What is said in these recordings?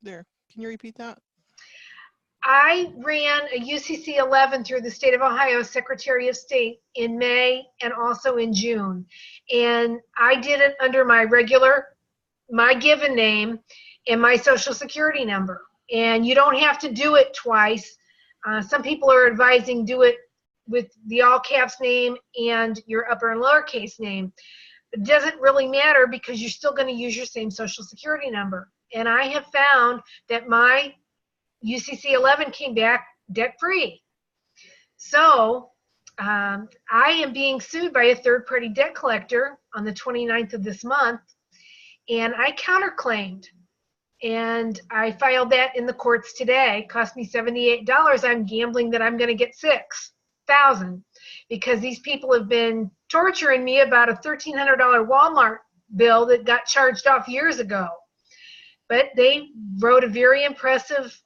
there. Can you repeat that? I ran a UCC 11 through the state of Ohio Secretary of State in May and also in June. And I did it under my given name and my social security number. And you don't have to do it twice. Some people are advising do it with the all caps name and your upper and lowercase name. It doesn't really matter because you're still going to use your same social security number. And I have found that my UCC 11 came back debt-free. So I am being sued by a third-party debt collector on the 29th of this month, and I counterclaimed. And I filed that in the courts today. It cost me $78. I'm gambling that I'm going to get $6,000 because these people have been torturing me about a $1,300 Walmart bill that got charged off years ago. But they wrote a very impressive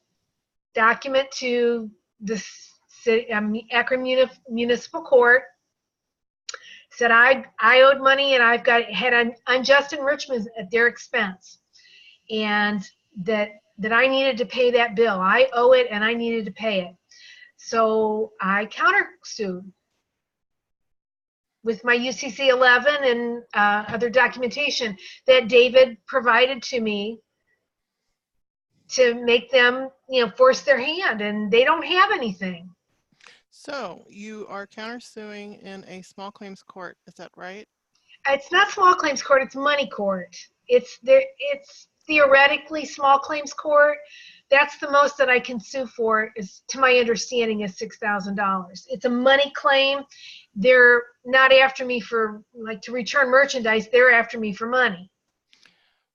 document to the Akron Municipal Court, said I owed money and had an unjust enrichment at their expense, and that I needed to pay that bill. I owe it and I needed to pay it. So I countersued with my UCC 11 and other documentation that David provided to me to make them, force their hand, and they don't have anything. So you are countersuing in a small claims court, is that right? It's not small claims court, it's money court. It's theoretically small claims court. That's the most that I can sue for, is, to my understanding, is $6,000. It's a money claim. They're not after me for, to return merchandise. They're after me for money.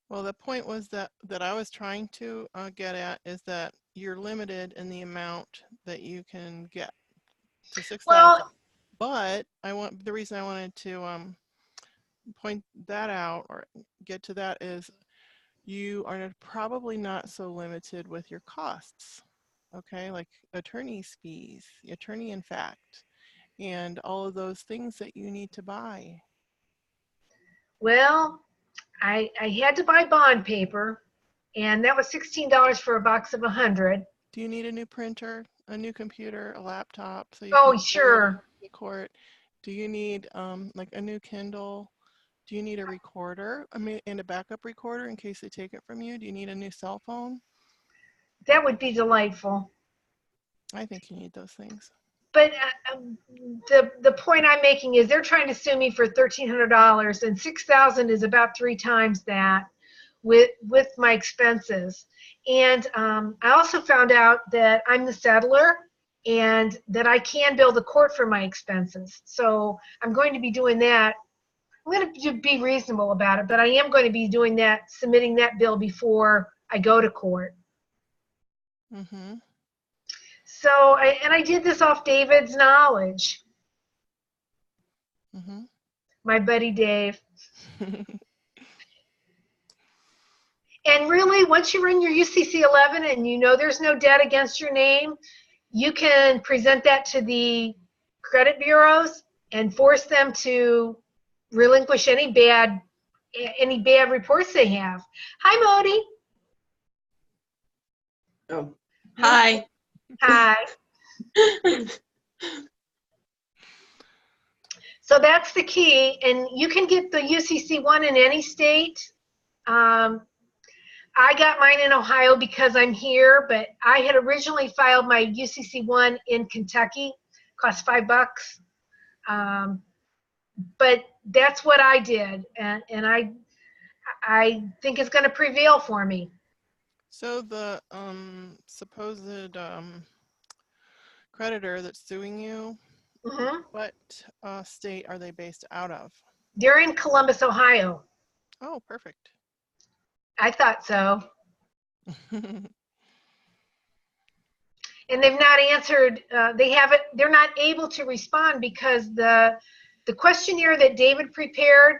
Well, the point was that I was trying to get at is that you're limited in the amount that you can get to $6,000. Well, but the reason I wanted to point that out or get to that is you are probably not so limited with your costs, okay? Like attorney's fees, attorney in fact, and all of those things that you need to buy. Well, I had to buy bond paper, and that was $16 for a box of 100. Do you need a new printer, a new computer, a laptop? So you Oh, can sure. the court. Do you need like a new Kindle? Do you need a recorder and a backup recorder in case they take it from you? Do you need a new cell phone? That would be delightful. I think you need those things. But the point I'm making is they're trying to sue me for $1,300, and $6,000 is about 3 times that with my expenses. And I also found out that I'm the settler and that I can bill the court for my expenses. So I'm going to be doing that. I'm going to be reasonable about it, but I am going to be doing that, submitting that bill before I go to court. Mm-hmm. So, I did this off David's knowledge. Mm-hmm. My buddy Dave. And really, once you run your UCC 11 and you know there's no debt against your name, you can present that to the credit bureaus and force them to relinquish any bad reports they have. Hi, Modi. Oh, hi. Hi. So that's the key, and you can get the UCC 1 in any state. I got mine in Ohio because I'm here, but I had originally filed my UCC 1 in Kentucky. Cost $5. But that's what I did, and I think it's going to prevail for me. So the supposed creditor that's suing you, Mm-hmm. what state are they based out of? They're in Columbus, Ohio. Oh, perfect. I thought so. And they've not answered. They're not able to respond because the questionnaire that David prepared,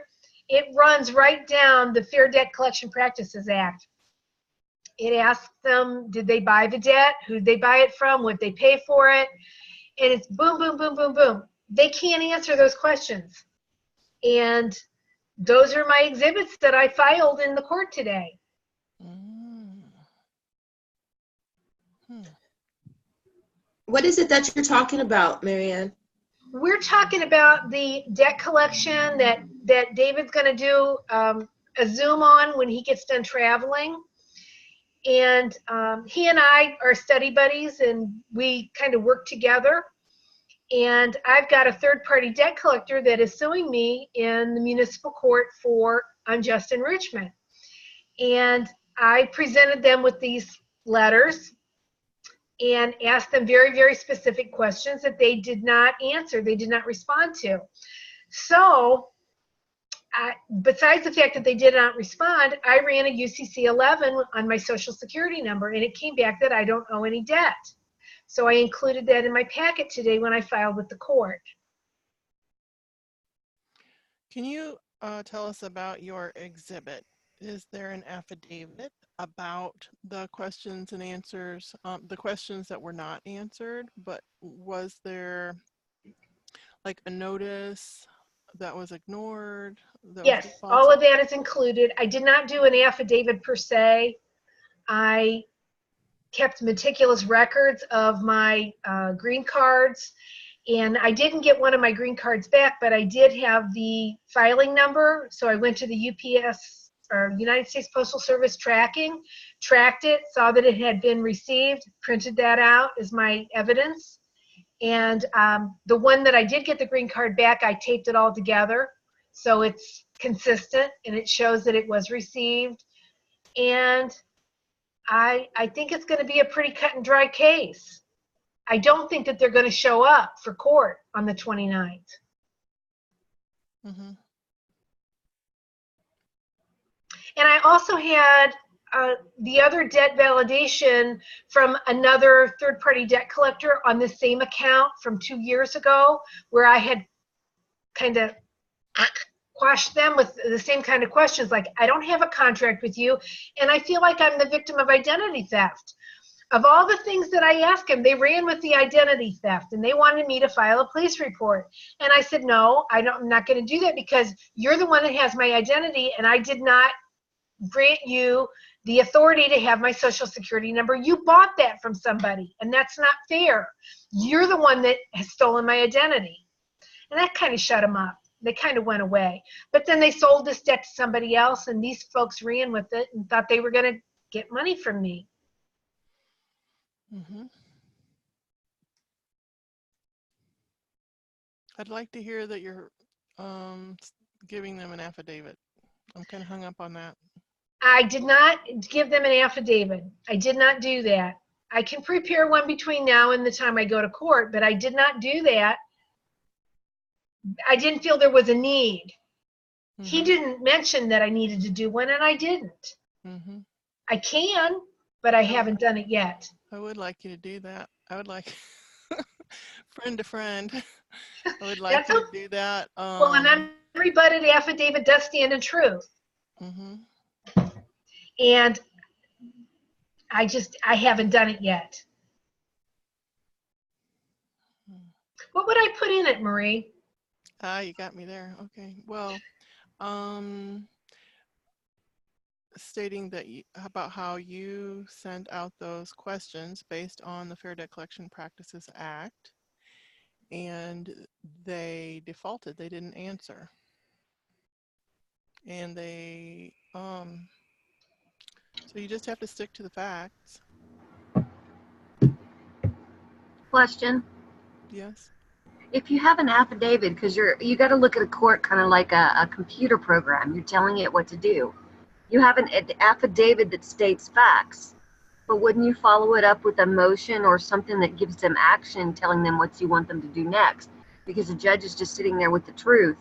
it runs right down the Fair Debt Collection Practices Act. It asks them, did they buy the debt? Who did they buy it from? Would they pay for it? And it's boom, boom, boom, boom, boom. They can't answer those questions. And those are my exhibits that I filed in the court today. What is it that you're talking about, Marianne? We're talking about the debt collection that David's going to do a Zoom on when he gets done traveling. And he and I are study buddies, and we kind of work together. And I've got a third-party debt collector that is suing me in the municipal court for unjust enrichment. And I presented them with these letters and asked them very, very specific questions that they did not answer, they did not respond to. So besides the fact that they did not respond, I ran a UCC 11 on my social security number, and it came back that I don't owe any debt. So I included that in my packet today when I filed with the court. Can you tell us about your exhibit? Is there an affidavit about the questions and answers, the questions that were not answered, but was there like a notice that was ignored? Yes, all of that is included. I did not do an affidavit per se. I kept meticulous records of my green cards, and I didn't get one of my green cards back, but I did have the filing number. So I went to the UPS or United States Postal Service tracking, tracked it, saw that it had been received, printed that out as my evidence. And the one that I did get the green card back, I taped it all together. So it's consistent and it shows that it was received. And I think it's going to be a pretty cut and dry case. I don't think that they're going to show up for court on the 29th. Mm-hmm. And I also had the other debt validation from another third-party debt collector on the same account from 2 years ago, where I had kind of quashed them with the same kind of questions, like, I don't have a contract with you, and I feel like I'm the victim of identity theft. Of all the things that I asked them, they ran with the identity theft, and they wanted me to file a police report. And I said, no, I'm not going to do that because you're the one that has my identity, and I did not grant you the authority to have my social security number. You bought that from somebody, and that's not fair. You're the one that has stolen my identity. And that kind of shut them up. They kind of went away. But then they sold this debt to somebody else, and these folks ran with it and thought they were going to get money from me. Mm-hmm. I'd like to hear that you're giving them an affidavit. I'm kind of hung up on that. I did not give them an affidavit. I did not do that. I can prepare one between now and the time I go to court, but I did not do that. I didn't feel there was a need. Mm-hmm. He didn't mention that I needed to do one, and I didn't. Mm-hmm. I can, but I haven't done it yet. I would like you to do that. I would like, friend to friend, I would like you to do that. Well, an unrebutted affidavit does stand in truth. Mm-hmm. And I haven't done it yet. What would I put in it, Marie? You got me there. Okay. Well, stating that about how you sent out those questions based on the Fair Debt Collection Practices Act, and they defaulted. They didn't answer. And they, so you just have to stick to the facts. Question. Yes. If you have an affidavit, because you got to look at a court kind of like a computer program. You're telling it what to do. You have an affidavit that states facts, but wouldn't you follow it up with a motion or something that gives them action, telling them what you want them to do next? Because the judge is just sitting there with the truth,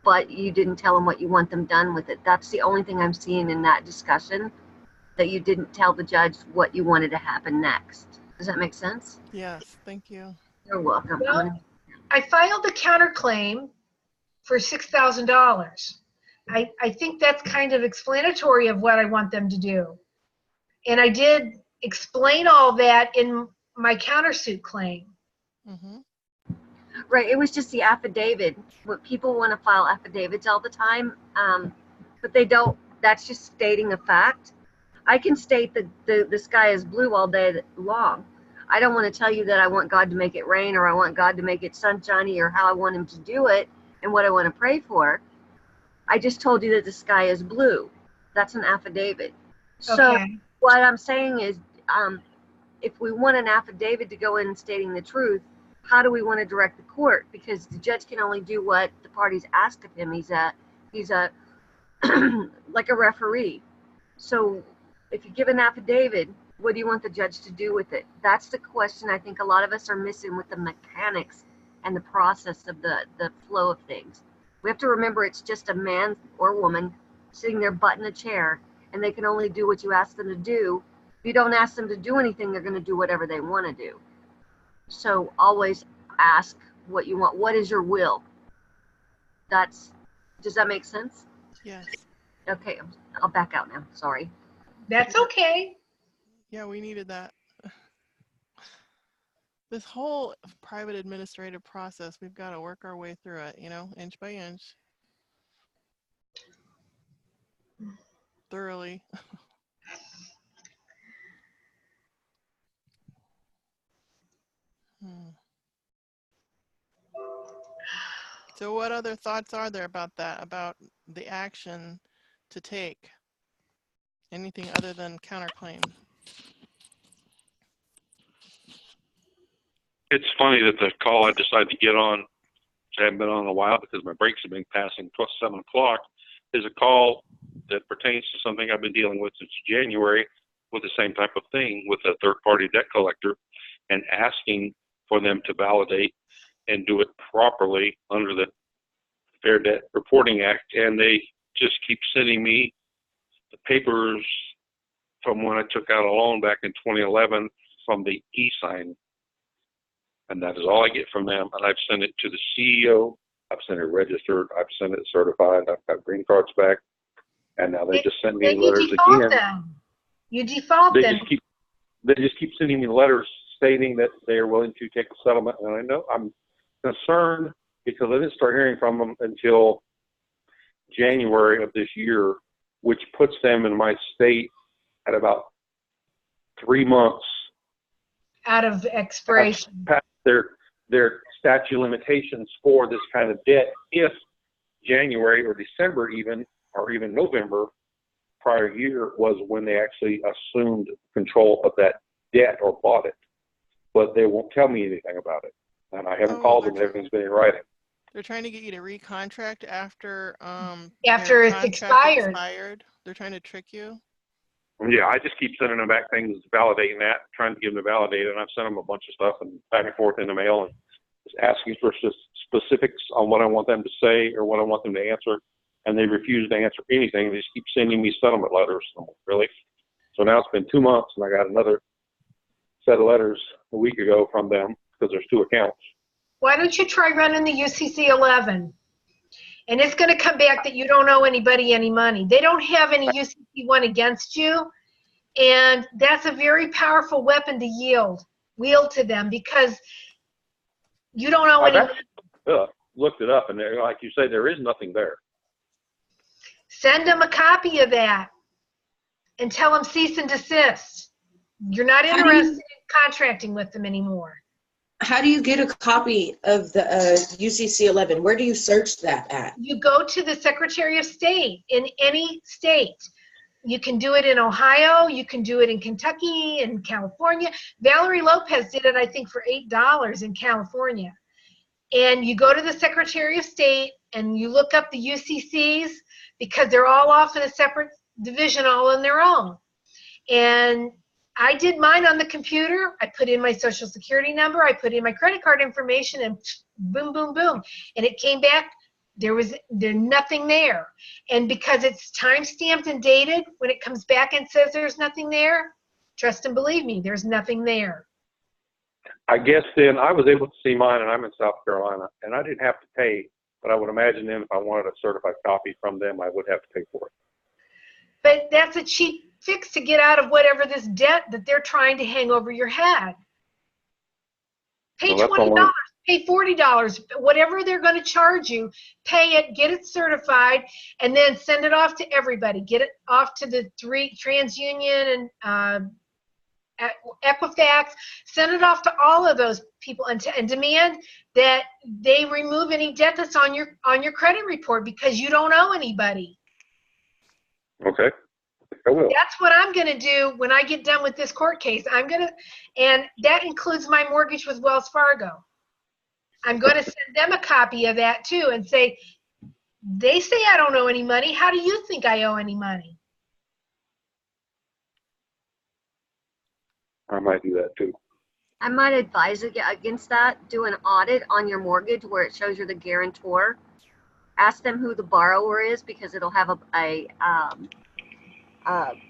but you didn't tell them what you want them done with it. That's the only thing I'm seeing in that discussion, that you didn't tell the judge what you wanted to happen next. Does that make sense? Yes, thank you. You're welcome. Well, I filed a counterclaim for $6,000. I think that's kind of explanatory of what I want them to do. And I did explain all that in my countersuit claim. Mm-hmm. Right, it was just the affidavit. What people want to file affidavits all the time, but they don't. That's just stating a fact. I can state that the sky is blue all day long. I don't want to tell you that I want God to make it rain, or I want God to make it sunshiny, or how I want him to do it and what I want to pray for. I just told you that the sky is blue. That's an affidavit. So Okay. what I'm saying is, if we want an affidavit to go in stating the truth, how do we want to direct the court? Because the judge can only do what the parties ask of him. He's a like a referee. So if you give an affidavit, what do you want the judge to do with it? That's the question I think a lot of us are missing with the mechanics and the process of the flow of things. We have to remember it's just a man or woman sitting there butt in a chair, and they can only do what you ask them to do. If you don't ask them to do anything, they're going to do whatever they want to do. So always ask what you want. What is your will? Does that make sense? Yes. Okay, I'll back out now. Sorry. That's okay. Yeah, we needed that. This whole private administrative process, we've got to work our way through it, you know, inch by inch. Thoroughly. So what other thoughts are there about that, about the action to take? Anything other than counterclaim? It's funny that the call I decided to get on, which I haven't been on in a while because my breaks have been passing 7 o'clock, is a call that pertains to something I've been dealing with since January with the same type of thing with a third-party debt collector, and asking for them to validate and do it properly under the Fair Debt Reporting Act. And they just keep sending me the papers from when I took out a loan back in 2011 from the e-sign. And that is all I get from them. And I've sent it to the CEO. I've sent it registered. I've sent it certified. I've got green cards back. And now they just send me Then you letters default again. them. You default them. They just keep sending me letters stating that they are willing to take a settlement. And I know I'm concerned because I didn't start hearing from them until January of this year, which puts them in my state at about 3 months Out of expiration. past their statute of limitations for this kind of debt, if January or December even, or even November prior year was when they actually assumed control of that debt or bought it. But they won't tell me anything about it. And I haven't called them, everything's been in writing. They're trying to get you to recontract after After your it's contract expired. They're trying to trick you. Yeah, I just keep sending them back things, validating that, trying to get them to validate it. And I've sent them a bunch of stuff and back and forth in the mail, and just asking for specifics on what I want them to say or what I want them to answer. And they refuse to answer anything. They just keep sending me settlement letters. Really? So now it's been 2 months, and I got another set of letters a week ago from them because there's 2 accounts. Why don't you try running the UCC 11? And it's going to come back that you don't owe anybody any money. They don't have any UCC 1 against you. And that's a very powerful weapon to wield to them, because you don't owe any money. Looked it up, and like you say, there is nothing there. Send them a copy of that and tell them cease and desist. You're not interested in contracting with them anymore. How do you get a copy of the UCC 11? Where do you search that at? You go to the Secretary of State in any state. You can do it in Ohio. You can do it in Kentucky and California. Valerie Lopez did it, I think, for $8 in California. And you go to the Secretary of State and you look up the UCCs, because they're all off in a separate division, all on their own. And I did mine on the computer. I put in my social security number. I put in my credit card information, and boom, boom, boom. And it came back. There's nothing there. And because it's time-stamped and dated, when it comes back and says there's nothing there, trust and believe me, there's nothing there. I guess then I was able to see mine, and I'm in South Carolina, and I didn't have to pay. But I would imagine then if I wanted a certified copy from them, I would have to pay for it. But that's a cheap fix to get out of whatever this debt that they're trying to hang over your head. Pay Well, $20. Pay $40, whatever they're going to charge you, pay it, get it certified, and then send it off to everybody. Get it off to the 3 TransUnion and Equifax. Send it off to all of those people and demand that they remove any debt that's on your credit report because you don't owe anybody. Okay, I will. That's what I'm going to do when I get done with this court case. And that includes my mortgage with Wells Fargo. I'm going to send them a copy of that too and say, they say I don't owe any money. How do you think I owe any money? I might do that too. I might advise against that. Do an audit on your mortgage where it shows you're the guarantor. Ask them who the borrower is because it'll have a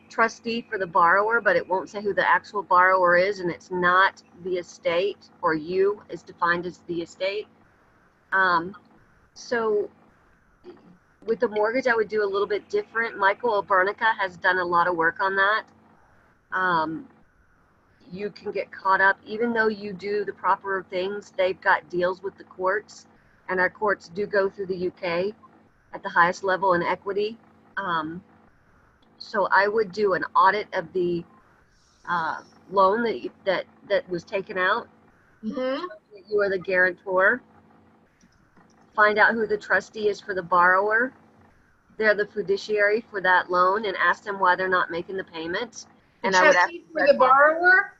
trustee for the borrower, but it won't say who the actual borrower is, and it's not the estate, or you is defined as the estate. So with the mortgage, I would do a little bit different. Michael Obernica has done a lot of work on that. You can get caught up, even though you do the proper things. They've got deals with the courts, and our courts do go through the UK at the highest level in equity. So I would do an audit of the loan that was taken out. Mm-hmm. You are the guarantor. Find out who the trustee is for the borrower. They're the fiduciary for that loan, and ask them why they're not making the payments. And I would ask for the borrower?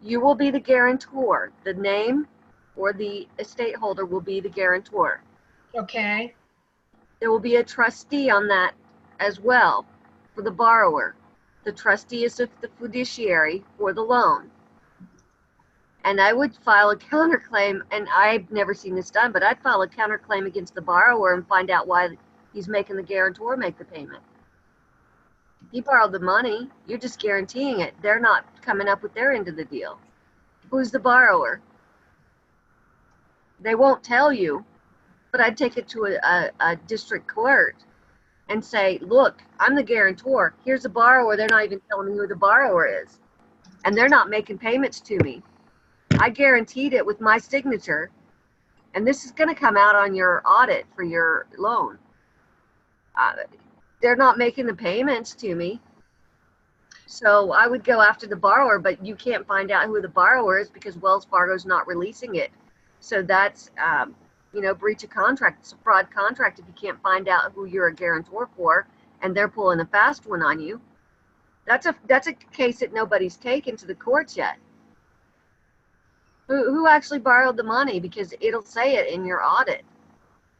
You will be the guarantor. The name or the estate holder will be the guarantor. Okay. There will be a trustee on that as well for the borrower. The trustee is the fiduciary for the loan. And I would file a counterclaim, and I've never seen this done, but I'd file a counterclaim against the borrower and find out why he's making the guarantor make the payment. He borrowed the money, you're just guaranteeing it. They're not coming up with their end of the deal. Who's the borrower? They won't tell you, but I'd take it to a district court and say, look, I'm the guarantor. Here's the borrower. They're not even telling me who the borrower is. And they're not making payments to me. I guaranteed it with my signature. And this is going to come out on your audit for your loan. They're not making the payments to me. So I would go after the borrower, but you can't find out who the borrower is because Wells Fargo's not releasing it. So that's, breach of contract. It's a fraud contract if you can't find out who you're a guarantor for, and they're pulling a fast one on you. That's a case that nobody's taken to the courts yet. Who actually borrowed the money? Because it'll say it in your audit.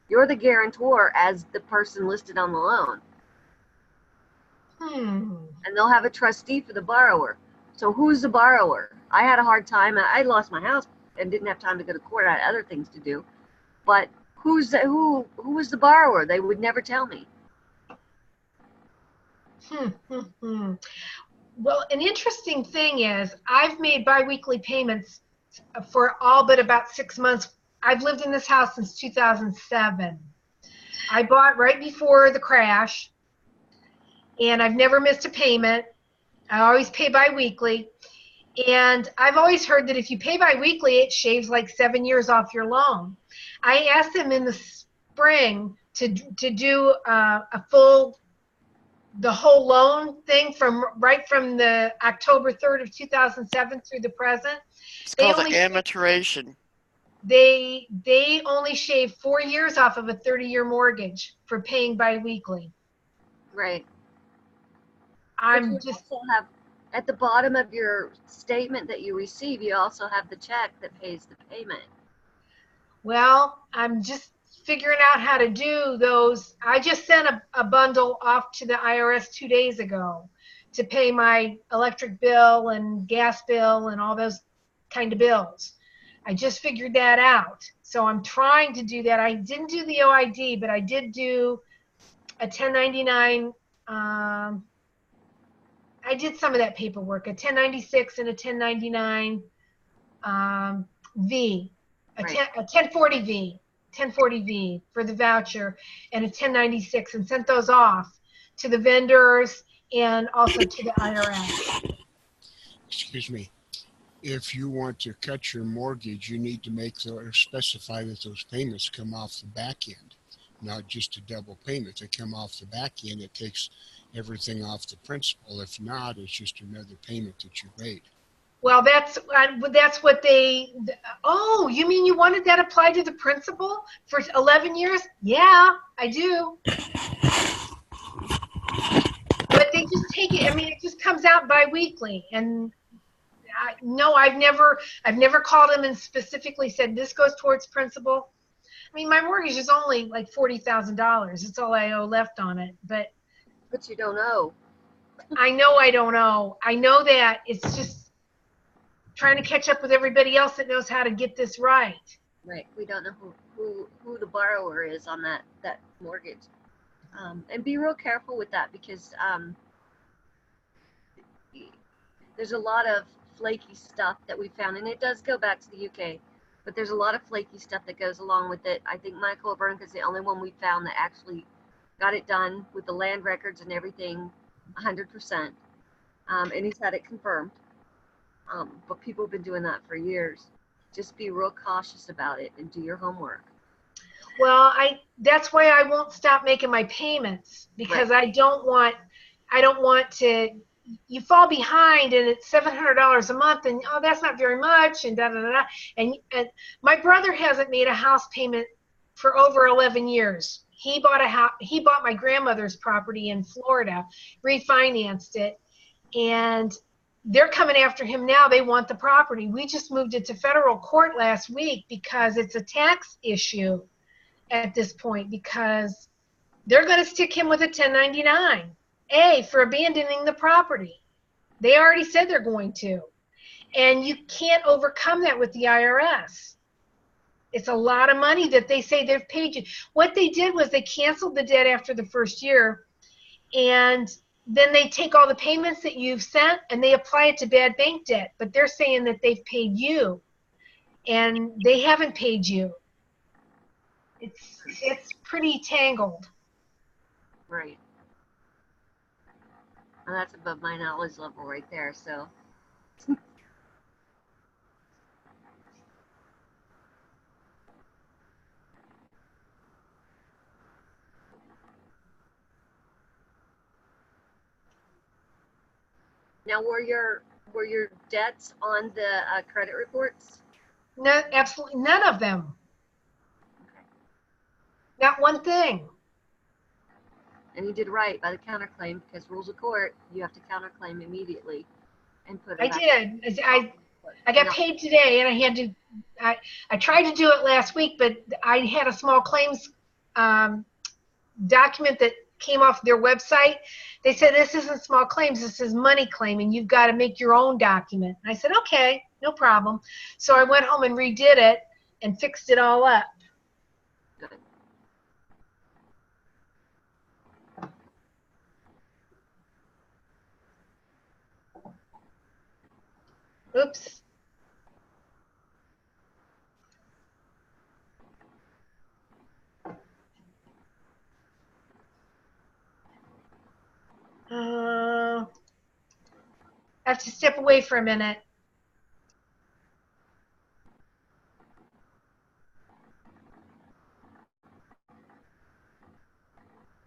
You're the guarantor as the person listed on the loan. And they'll have a trustee for the borrower. So who's the borrower? I had a hard time. I lost my house and didn't have time to go to court. I had other things to do. But who was the borrower? They would never tell me. Well, an interesting thing is I've made biweekly payments for all but about 6 months. I've lived in this house since 2007. I bought right before the crash, and I've never missed a payment. I always pay biweekly. And I've always heard that if you pay biweekly, it shaves like 7 years off your loan. I asked them in the spring to do the whole loan thing right from the October 3rd of 2007 through the present. It's called an amortization. They only shave 4 years off of a 30-year mortgage for paying biweekly. Right. I'm just also have at the bottom of your statement that you receive, you also have the check that pays the payment. Well, I'm just figuring out how to do those. I just sent a bundle off to the IRS 2 days ago to pay my electric bill and gas bill and all those kind of bills. I just figured that out. So I'm trying to do that. I didn't do the OID, but I did do a 1099. I did some of that paperwork, a 1096 and a 1099 V, a 1040V for the voucher, and a 1096, and sent those off to the vendors and also to the IRS. Excuse me. if you want to cut your mortgage, you need to make or specify that those payments come off the back end, not just a double payment. They come off the back end. It takes everything off the principal. If not, it's just another payment that you made. Well, that's what they. Oh, you mean you wanted that applied to the principal for 11 years? Yeah, I do. But they just take it. I mean, it just comes out biweekly, and no, I've never called them and specifically said this goes towards principal. I mean, my mortgage is only like $40,000. It's all I owe left on it, but you don't owe. I know I don't owe. I know that. It's just trying to catch up with everybody else that knows how to get this right. Right. We don't know who the borrower is on that mortgage. And be real careful with that, because there's a lot of flaky stuff that we found, and it does go back to the UK, but there's a lot of flaky stuff that goes along with it. I think Michael Veronica is the only one we found that actually got it done with the land records and everything 100%, and he's had it confirmed. But people have been doing that for years. Just be real cautious about it and do your homework. Well, that's why I won't stop making my payments, because right. I don't want to. You fall behind and it's $700 a month, and oh, that's not very much, and da da da da. And my brother hasn't made a house payment for over 11 years. He bought a house. He bought my grandmother's property in Florida, refinanced it, and they're coming after him now. They want the property. We just moved it to federal court last week because it's a tax issue at this point, because they're going to stick him with a 1099-A for abandoning the property. They already said they're going to. And you can't overcome that with the IRS. It's a lot of money that they say they've paid you. What they did was they canceled the debt after the first year, and then they take all the payments that you've sent and they apply it to bad bank debt. But they're saying that they've paid you, and they haven't paid you. It's pretty tangled. Right. Well, that's above my knowledge level right there, so. Now, were your debts on the credit reports? No, absolutely none of them. Okay. Not one thing. And you did right by the counterclaim, because rules of court, you have to counterclaim immediately and put it I back. did. I got paid today, and I had to. I tried to do it last week, but I had a small claims document that came off their website. They said, this isn't small claims, this is money claim, and you've got to make your own document. And I said, okay, no problem. So I went home and redid it and fixed it all up. Good. Oops. I have to step away for a minute.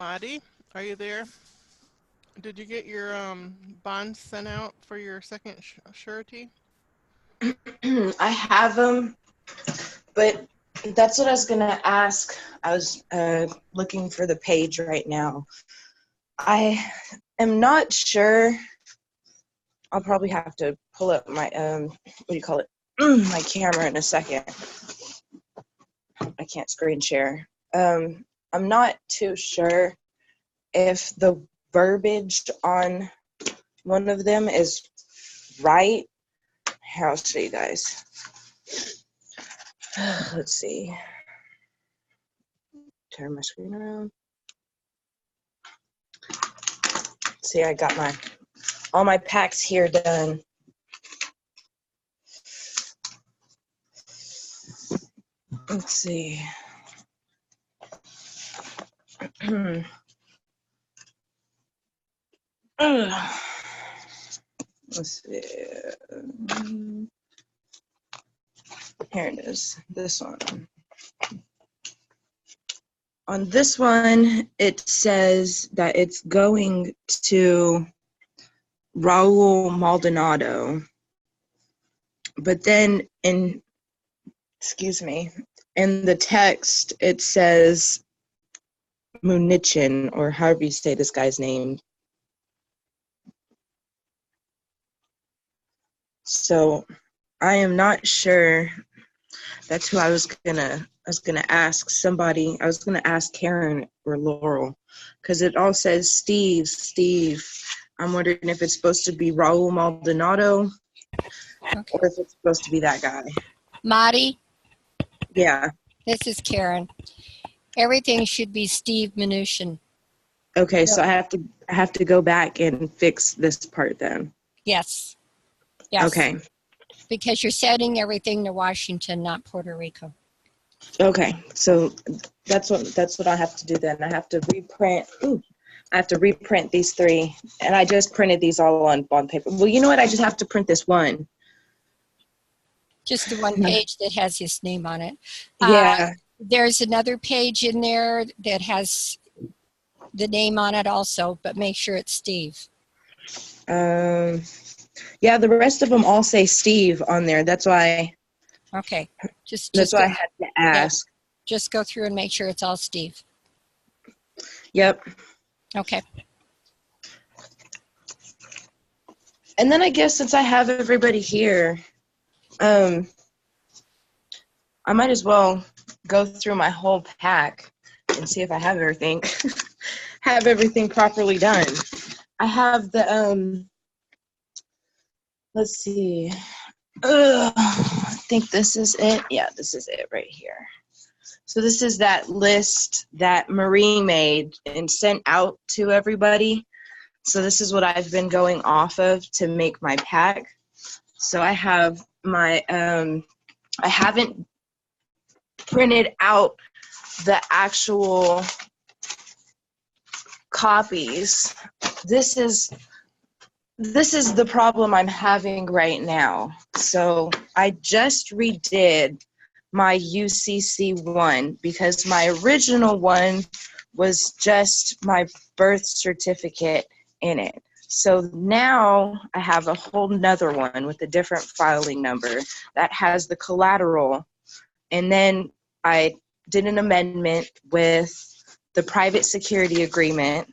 Lottie, are you there? Did you get your bonds sent out for your second surety? I have them, but that's what I was gonna ask. I was looking for the page right now. I am not sure. I'll probably have to pull up my what do you call it? My camera in a second. I can't screen share. I'm not too sure if the verbiage on one of them is right. Here, I'll show you guys. Let's see. Turn my screen around. See, I got all my packs here done. Let's see. Let's see. Here it is, this one. On this one, it says that it's going to Raul Maldonado. But then in the text, it says Munichin, or however you say this guy's name. So I am not sure. That's who I was gonna ask somebody. I was gonna ask Karen or Laurel, because it all says Steve. I'm wondering if it's supposed to be Raul Maldonado, Okay. or if it's supposed to be that guy. Marty, Yeah. this is Karen. Everything should be Steve Mnuchin. Okay, so I have to go back and fix this part then. Yes. Okay. Because you're sending everything to Washington, not Puerto Rico. Okay, so that's what I have to do then. I have to reprint. I have to reprint these 3, and I just printed these all on paper. Well, you know what? I just have to print this one. Just the one page that has his name on it. Yeah. There's another page in there that has the name on it also, but make sure it's Steve. Yeah, the rest of them all say Steve on there. That's why. Okay. That's why I had to ask. Just go through and make sure it's all Steve. Yep. Okay. And then I guess since I have everybody here, I might as well go through my whole pack and see if I have everything properly done. I have the let's see. I think this is it. Yeah, this is it right here. So this is that list that Marie made and sent out to everybody. So this is what I've been going off of to make my pack. So I have my, I haven't printed out the actual copies. This is the problem I'm having right now. So I just redid my UCC one because my original one was just my birth certificate in it. So now I have a whole nother one with a different filing number that has the collateral. And then I did an amendment with the private security agreement.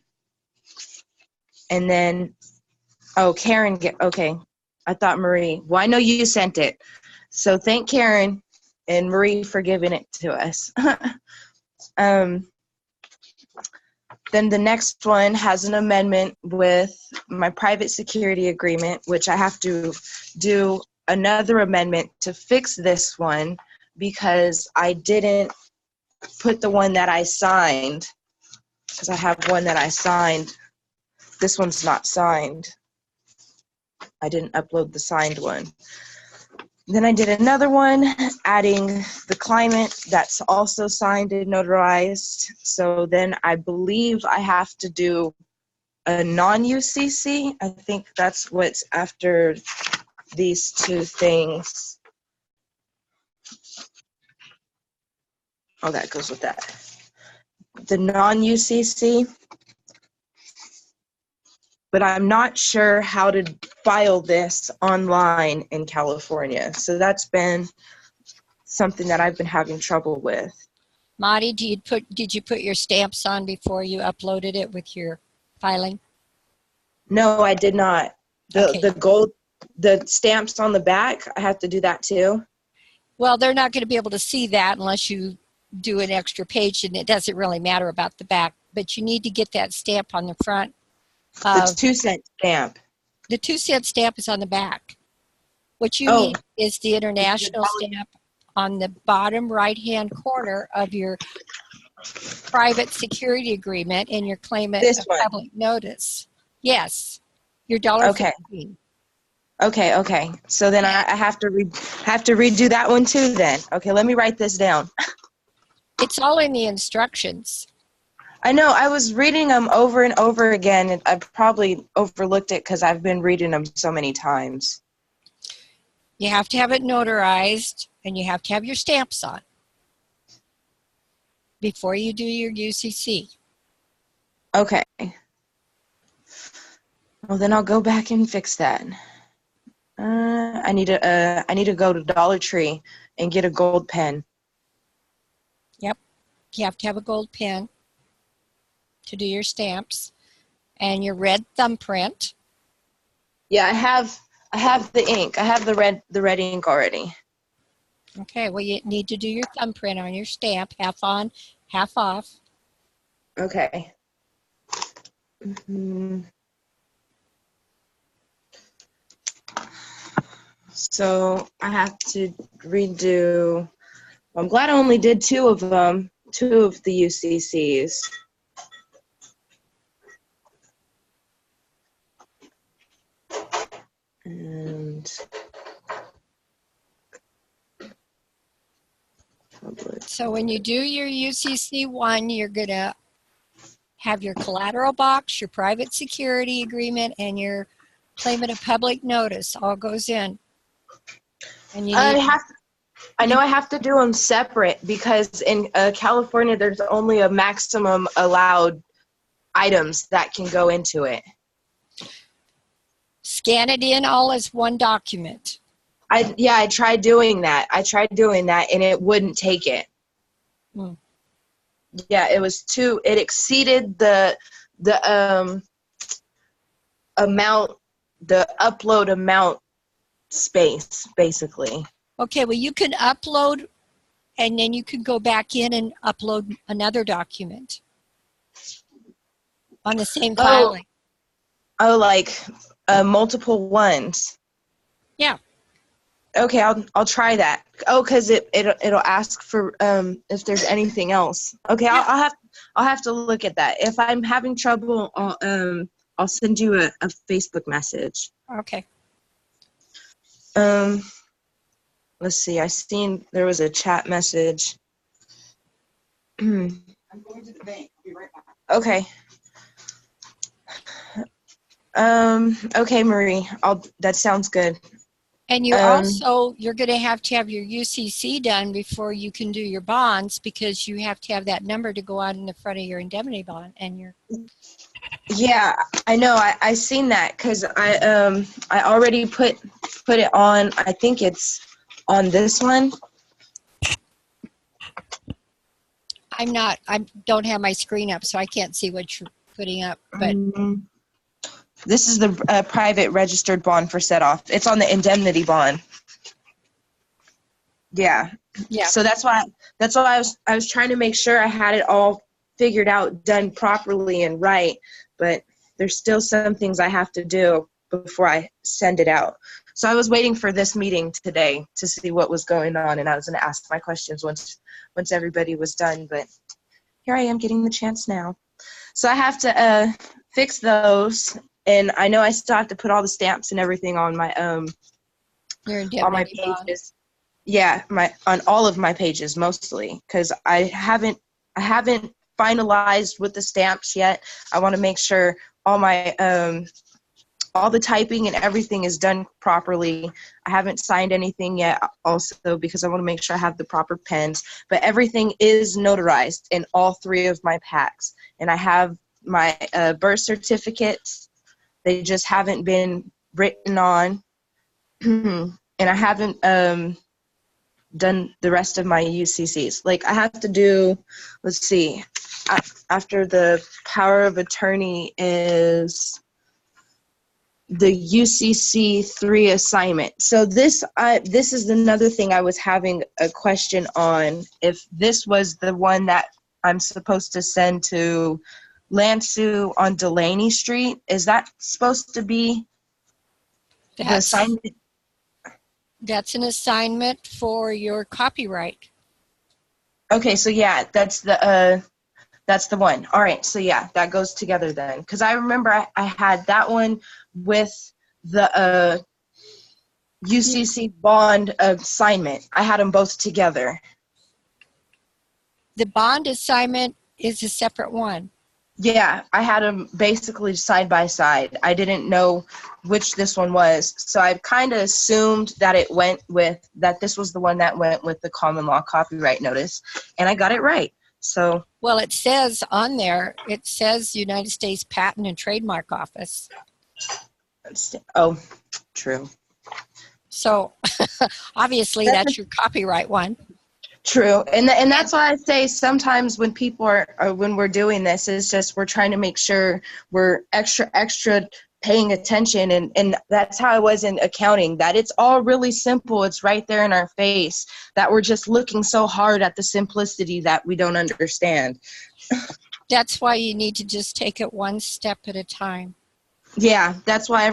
And then, oh, Karen, okay. I thought Marie, well, I know you sent it. So thank Karen and Marie for giving it to us. Then the next one has an amendment with my private security agreement, which I have to do another amendment to fix this one because I didn't put the one that I signed, because I have one that I signed. This one's not signed. I didn't upload the signed one. Then I did another one adding the claimant that's also signed and notarized. So then I believe I have to do a non-UCC. I think that's what's after these two things. Oh, that goes with that. The non-UCC. But I'm not sure how to file this online in California. So that's been something that I've been having trouble with. Marty, did you put your stamps on before you uploaded it with your filing? No, I did not. Okay. The stamps on the back, I have to do that too. Well, they're not going to be able to see that unless you do an extra page, and it doesn't really matter about the back. But you need to get that stamp on the front. The 2-cent stamp. The 2-cent stamp is on the back. What you need is the international stamp on the bottom right-hand corner of your private security agreement and your claimant of public notice. Yes, your $1.15. Okay. So then I have to redo that one too then. Okay, let me write this down. It's all in the instructions. I know, I was reading them over and over again, and I probably overlooked it because I've been reading them so many times. You have to have it notarized, and you have to have your stamps on before you do your UCC. Okay. Well, then I'll go back and fix that. I need to go to Dollar Tree and get a gold pen. Yep. You have to have a gold pen to do your stamps, and your red thumbprint. Yeah, I have the ink. I have the red ink already. Okay, well, you need to do your thumbprint on your stamp, half on, half off. Okay. So I have to redo. I'm glad I only did two of them, two of the UCCs. And so when you do your UCC 1, you're going to have your collateral box, your private security agreement, and your claimant of public notice all goes in. And you need I know I have to do them separate because in California there's only a maximum allowed items that can go into it. Scan it in all as one document. I tried doing that. And it wouldn't take it. Yeah, it was too. It exceeded the amount, the upload amount space, basically. Okay, well, you can upload, and then you can go back in and upload another document on the same filing. Oh, like multiple ones. Yeah. Okay, I'll try that. Oh, because it'll ask for if there's anything else. Okay, yeah. I'll have to look at that. If I'm having trouble, I'll send you a Facebook message. Okay. Let's see. I seen there was a chat message. I'm going to the bank. Be right back. Okay. Okay, Marie. That sounds good. And you also, you're going to have your UCC done before you can do your bonds, because you have to have that number to go out in the front of your indemnity bond and your. Yeah, I know. I seen that because I already put it on. I think it's on this one. I don't have my screen up, so I can't see what you're putting up, but. This is the private registered bond for set off. It's on the indemnity bond. Yeah. Yeah. So that's why I was trying to make sure I had it all figured out, done properly and right, but there's still some things I have to do before I send it out. So I was waiting for this meeting today to see what was going on, and I was going to ask my questions once everybody was done, but here I am getting the chance now. So I have to fix those. And I know I still have to put all the stamps and everything on my all my pages. Bond. Yeah, on all of my pages mostly, because I haven't finalized with the stamps yet. I want to make sure all my all the typing and everything is done properly. I haven't signed anything yet, also because I want to make sure I have the proper pens. But everything is notarized in all 3 of my packs, and I have my birth certificates. They just haven't been written on, and I haven't done the rest of my UCCs. Like I have to do, let's see, after the power of attorney is the UCC 3 assignment. So this is another thing I was having a question on. If this was the one that I'm supposed to send to Lansu on Delaney Street, is that supposed to be the assignment? That's an assignment for your copyright. Okay, so yeah, that's the one. All right, so yeah, that goes together then. Because I remember I had that one with the UCC bond assignment. I had them both together. The bond assignment is a separate one. Yeah, I had them basically side by side. I didn't know which this one was, so I kind of assumed that this was the one that went with the common law copyright notice, and I got it right. So, Well, it says on there, it says United States Patent and Trademark Office. oh, true. So obviously that's your copyright one. True, and that's why I say sometimes when people when we're doing this, it's just we're trying to make sure we're extra paying attention, and that's how I was in accounting, that it's all really simple. It's right there in our face, that we're just looking so hard at the simplicity that we don't understand. That's why you need to just take it one step at a time. Yeah, that's why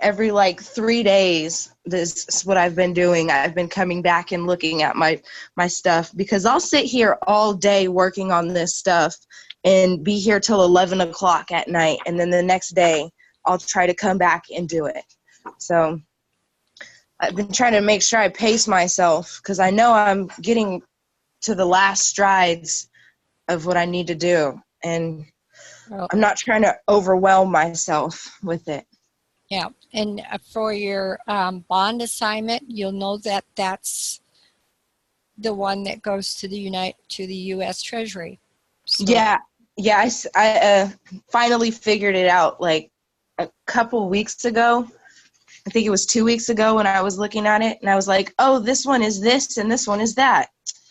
every like 3 days, this is what I've been doing. I've been coming back and looking at my stuff, because I'll sit here all day working on this stuff and be here till 11 o'clock at night, and then the next day I'll try to come back and do it. So I've been trying to make sure I pace myself, because I know I'm getting to the last strides of what I need to do, and I'm not trying to overwhelm myself with it. Yeah, and for your bond assignment, you'll know that that's the one that goes to the U.S. Treasury. So. Yeah, I finally figured it out like a couple weeks ago. I think it was 2 weeks ago when I was looking at it, and I was like, oh, this one is this and this one is that.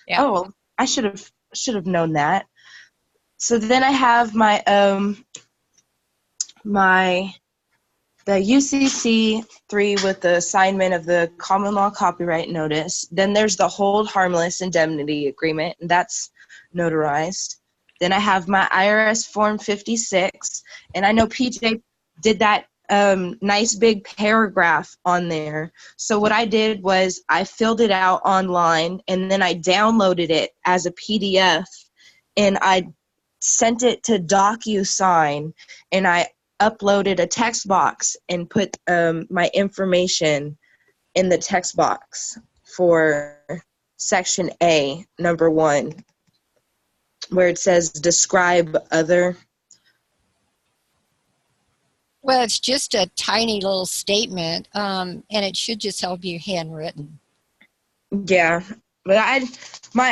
Yeah. Oh, I should have known that. So then I have my the UCC 3 with the assignment of the common law copyright notice. Then there's the hold harmless indemnity agreement, and that's notarized. Then I have my IRS Form 56, and I know PJ did that nice big paragraph on there. So what I did was I filled it out online, and then I downloaded it as a PDF, and I sent it to DocuSign, and I uploaded a text box and put my information in the text box for section A, number 1, where it says describe other. Well, it's just a tiny little statement, and it should just all be handwritten. Yeah, but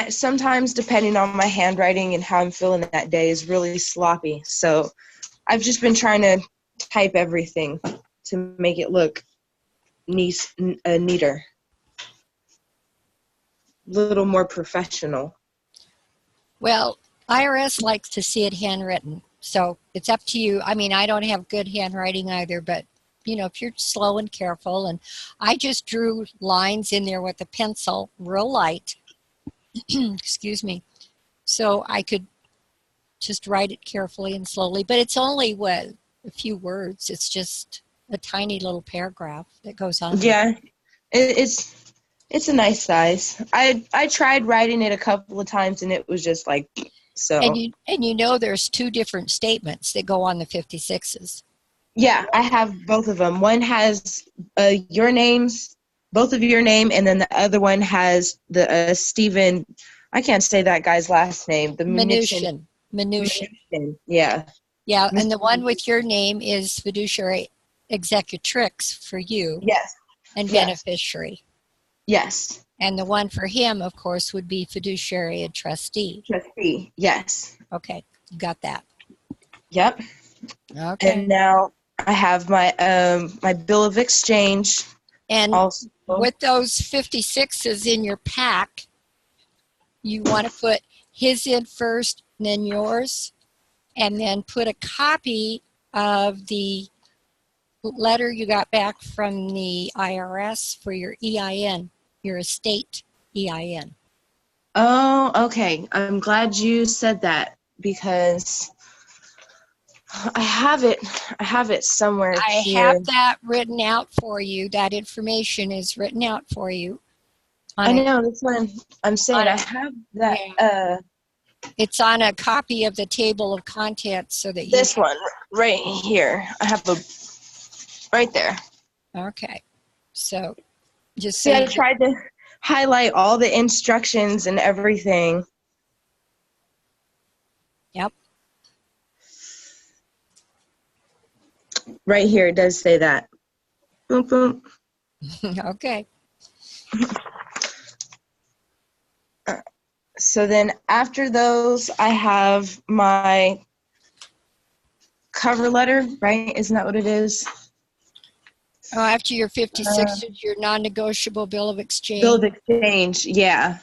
sometimes depending on my handwriting and how I'm feeling that day is really sloppy. So I've just been trying to type everything to make it look neater, a little more professional. Well, IRS likes to see it handwritten, so it's up to you. I mean, I don't have good handwriting either, but you know, if you're slow and careful, and I just drew lines in there with a pencil, real light, excuse me, so I could just write it carefully and slowly. But it's only, a few words. It's just a tiny little paragraph that goes on. Yeah, it's a nice size. I tried writing it a couple of times, and it was just like, so. And you know there's 2 different statements that go on the 56s. Yeah, I have both of them. One has your names, both of your name, and then the other one has the Stephen, I can't say that guy's last name. The Mnuchin. Yeah. Yeah, and the one with your name is fiduciary executrix for you. Yes. And beneficiary. Yes. And the one for him, of course, would be fiduciary and trustee. Trustee, yes. Okay, you got that. Yep. Okay. And now I have my my bill of exchange. And also. With those 56s in your pack, you want to put his in first, and then yours, and then put a copy of the letter you got back from the IRS for your EIN, your estate EIN. Oh, okay. I'm glad you said that, because I have it somewhere here. I have that written out for you. That information is written out for you. I know, that's what I'm saying. I have that. Yeah. It's on a copy of the table of contents, so that this one right here. I have right there. Okay. So just see, I tried to highlight all the instructions and everything. Yep. Right here, it does say that. Boom, boom. Okay. So then after those, I have my cover letter, right? Isn't that what it is? Oh, after your 56 is your non-negotiable bill of exchange. Bill of exchange, yeah.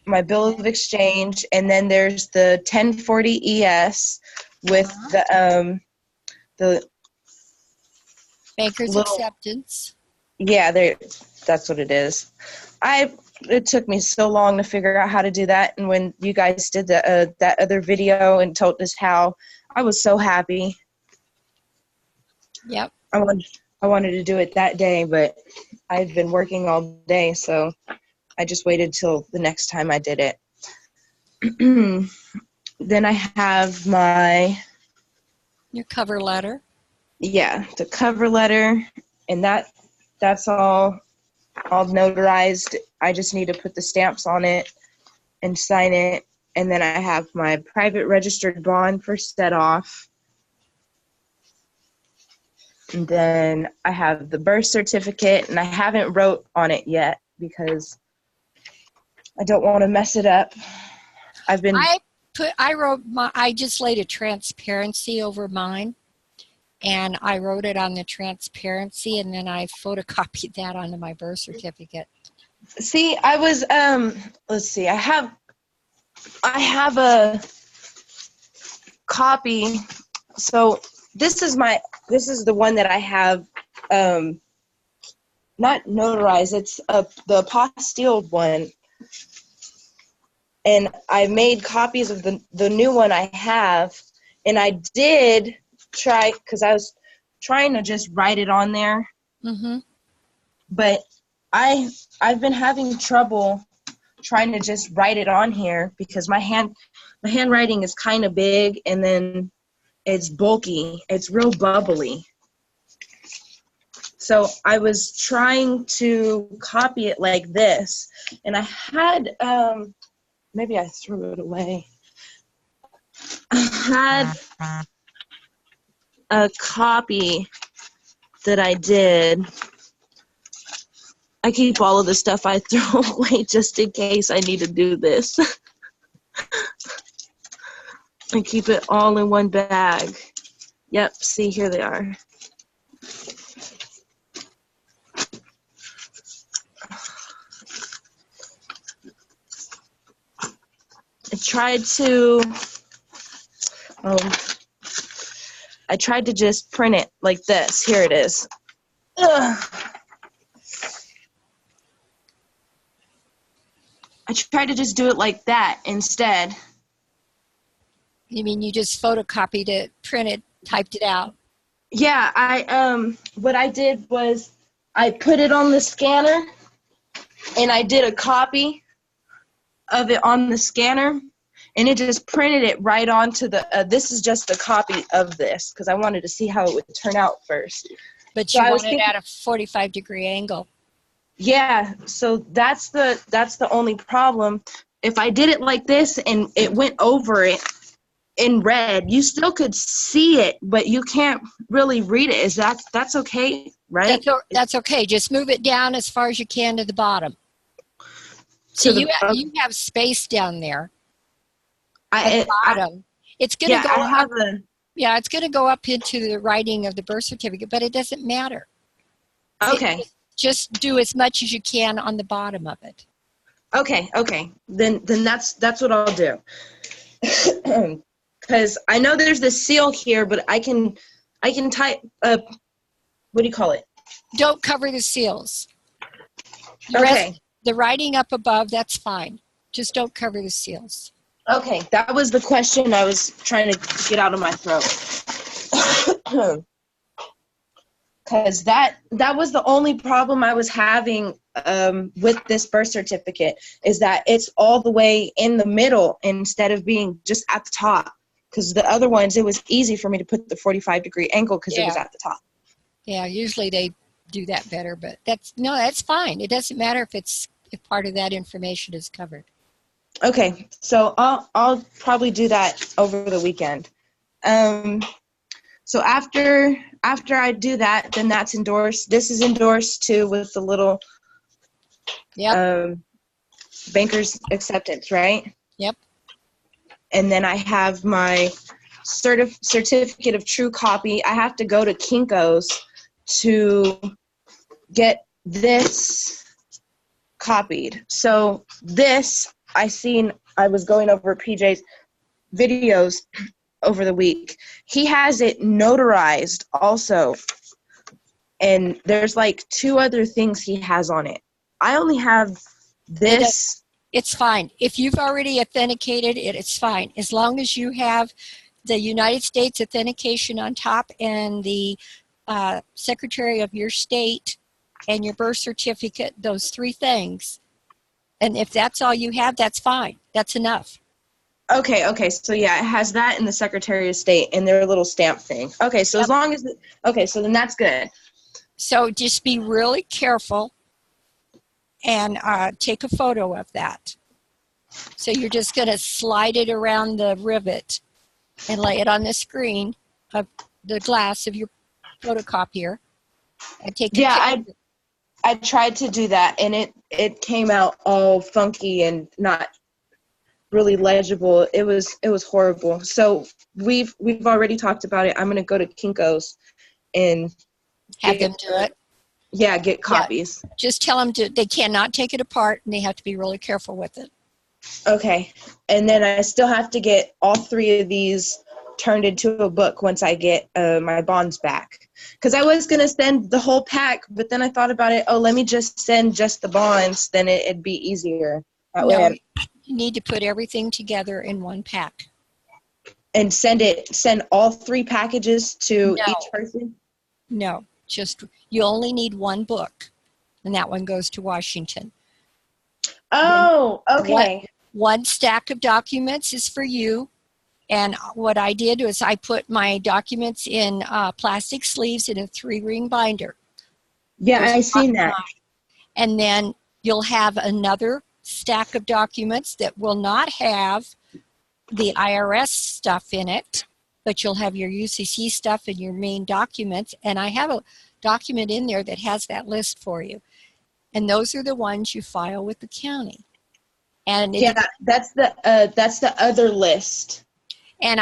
My bill of exchange, and then there's the 1040 ES with the Banker's little, acceptance. yeah, that's what it is. It took me so long to figure out how to do that, and when you guys did that other video and told us how, I was so happy. Yep. I wanted to do it that day, but I've been working all day, so I just waited till the next time I did it. Then I have your cover letter. Yeah, the cover letter, and that's all notarized. I just need to put the stamps on it and sign it. And then I have my private registered bond for set off. And then I have the birth certificate, and I haven't wrote on it yet because I don't want to mess it up. I just laid a transparency over mine, and I wrote it on the transparency, and then I photocopied that onto my birth certificate. See, I was let's see. I have a copy. So this is the one that I have not notarized. It's the apostilled one. And I made copies of the new one I have, and I did try, because I was trying to just write it on there. Mm-hmm. But I've been having trouble trying to just write it on here because my handwriting is kind of big, and then it's bulky. It's real bubbly. So I was trying to copy it like this, and I had maybe I threw it away. I had a copy that I did. I keep all of the stuff I throw away just in case I need to do this. I keep it all in one bag. Yep, see, here they are. I tried to just print it like this. Here it is. Ugh. I tried to just do it like that instead. You mean you just photocopied it, printed, typed it out? Yeah, what I did was I put it on the scanner, and I did a copy of it on the scanner, and it just printed it right onto the, this is just a copy of this, because I wanted to see how it would turn out first. But you want it at a 45-degree angle. Yeah, so that's the only problem. If I did it like this and it went over it in red, you still could see it, but you can't really read it. That's okay, right? That's okay. Just move it down as far as you can to the bottom. So you have space down there at the bottom. It's going to go up. Yeah, it's going to go up into the writing of the birth certificate, but it doesn't matter. Okay. Just do as much as you can on the bottom of it. Okay. Then that's what I'll do. Because I know there's the seal here, but I can type what do you call it? Don't cover the seals. The writing up above, that's fine. Just don't cover the seals. Okay, that was the question I was trying to get out of my throat. Because that was the only problem I was having with this birth certificate, is that it's all the way in the middle instead of being just at the top. Because the other ones, it was easy for me to put the 45-degree angle because it was at the top. Yeah, usually they do that better, but that's fine. It doesn't matter if part of that information is covered. Okay, so I'll probably do that over the weekend. So after I do that, then that's endorsed. This is endorsed too with the little banker's acceptance, right? Yep. And then I have my certificate of true copy. I have to go to Kinko's to get this copied. So this, I was going over PJ's videos over the week. He has it notarized also. And there's like 2 other things he has on it. I only have this. It's fine. If you've already authenticated it, it's fine. As long as you have the United States authentication on top and the Secretary of your state and your birth certificate, those 3 things. And if that's all you have, that's fine. That's enough. Okay. So yeah, it has that in the Secretary of State and their little stamp thing. Okay, so as long as, so then that's good. So just be really careful and take a photo of that. So you're just going to slide it around the rivet and lay it on the screen of the glass of your photocopier and take a picture. I tried to do that and it came out all funky and not really legible. It was horrible. So we've already talked about it. I'm going to go to Kinko's and have them do it. Yeah, get copies. Yeah. Just tell them they cannot take it apart and they have to be really careful with it. Okay. And then I still have to get all 3 of these turned into a book once I get my bonds back. Because I was going to send the whole pack, but then I thought about it. Oh, let me just send just the bonds. Then it'd be easier. That way you need to put everything together in one pack. And send all 3 packages to each person? No, you only need 1 book, and that one goes to Washington. Oh, okay. One stack of documents is for you, and what I did was I put my documents in plastic sleeves in a 3-ring binder. Yeah, I seen that. And then you'll have another stack of documents that will not have the IRS stuff in it, but you'll have your UCC stuff and your main documents, and I have a document in there that has that list for you. And those are the ones you file with the county. And that's the other list. And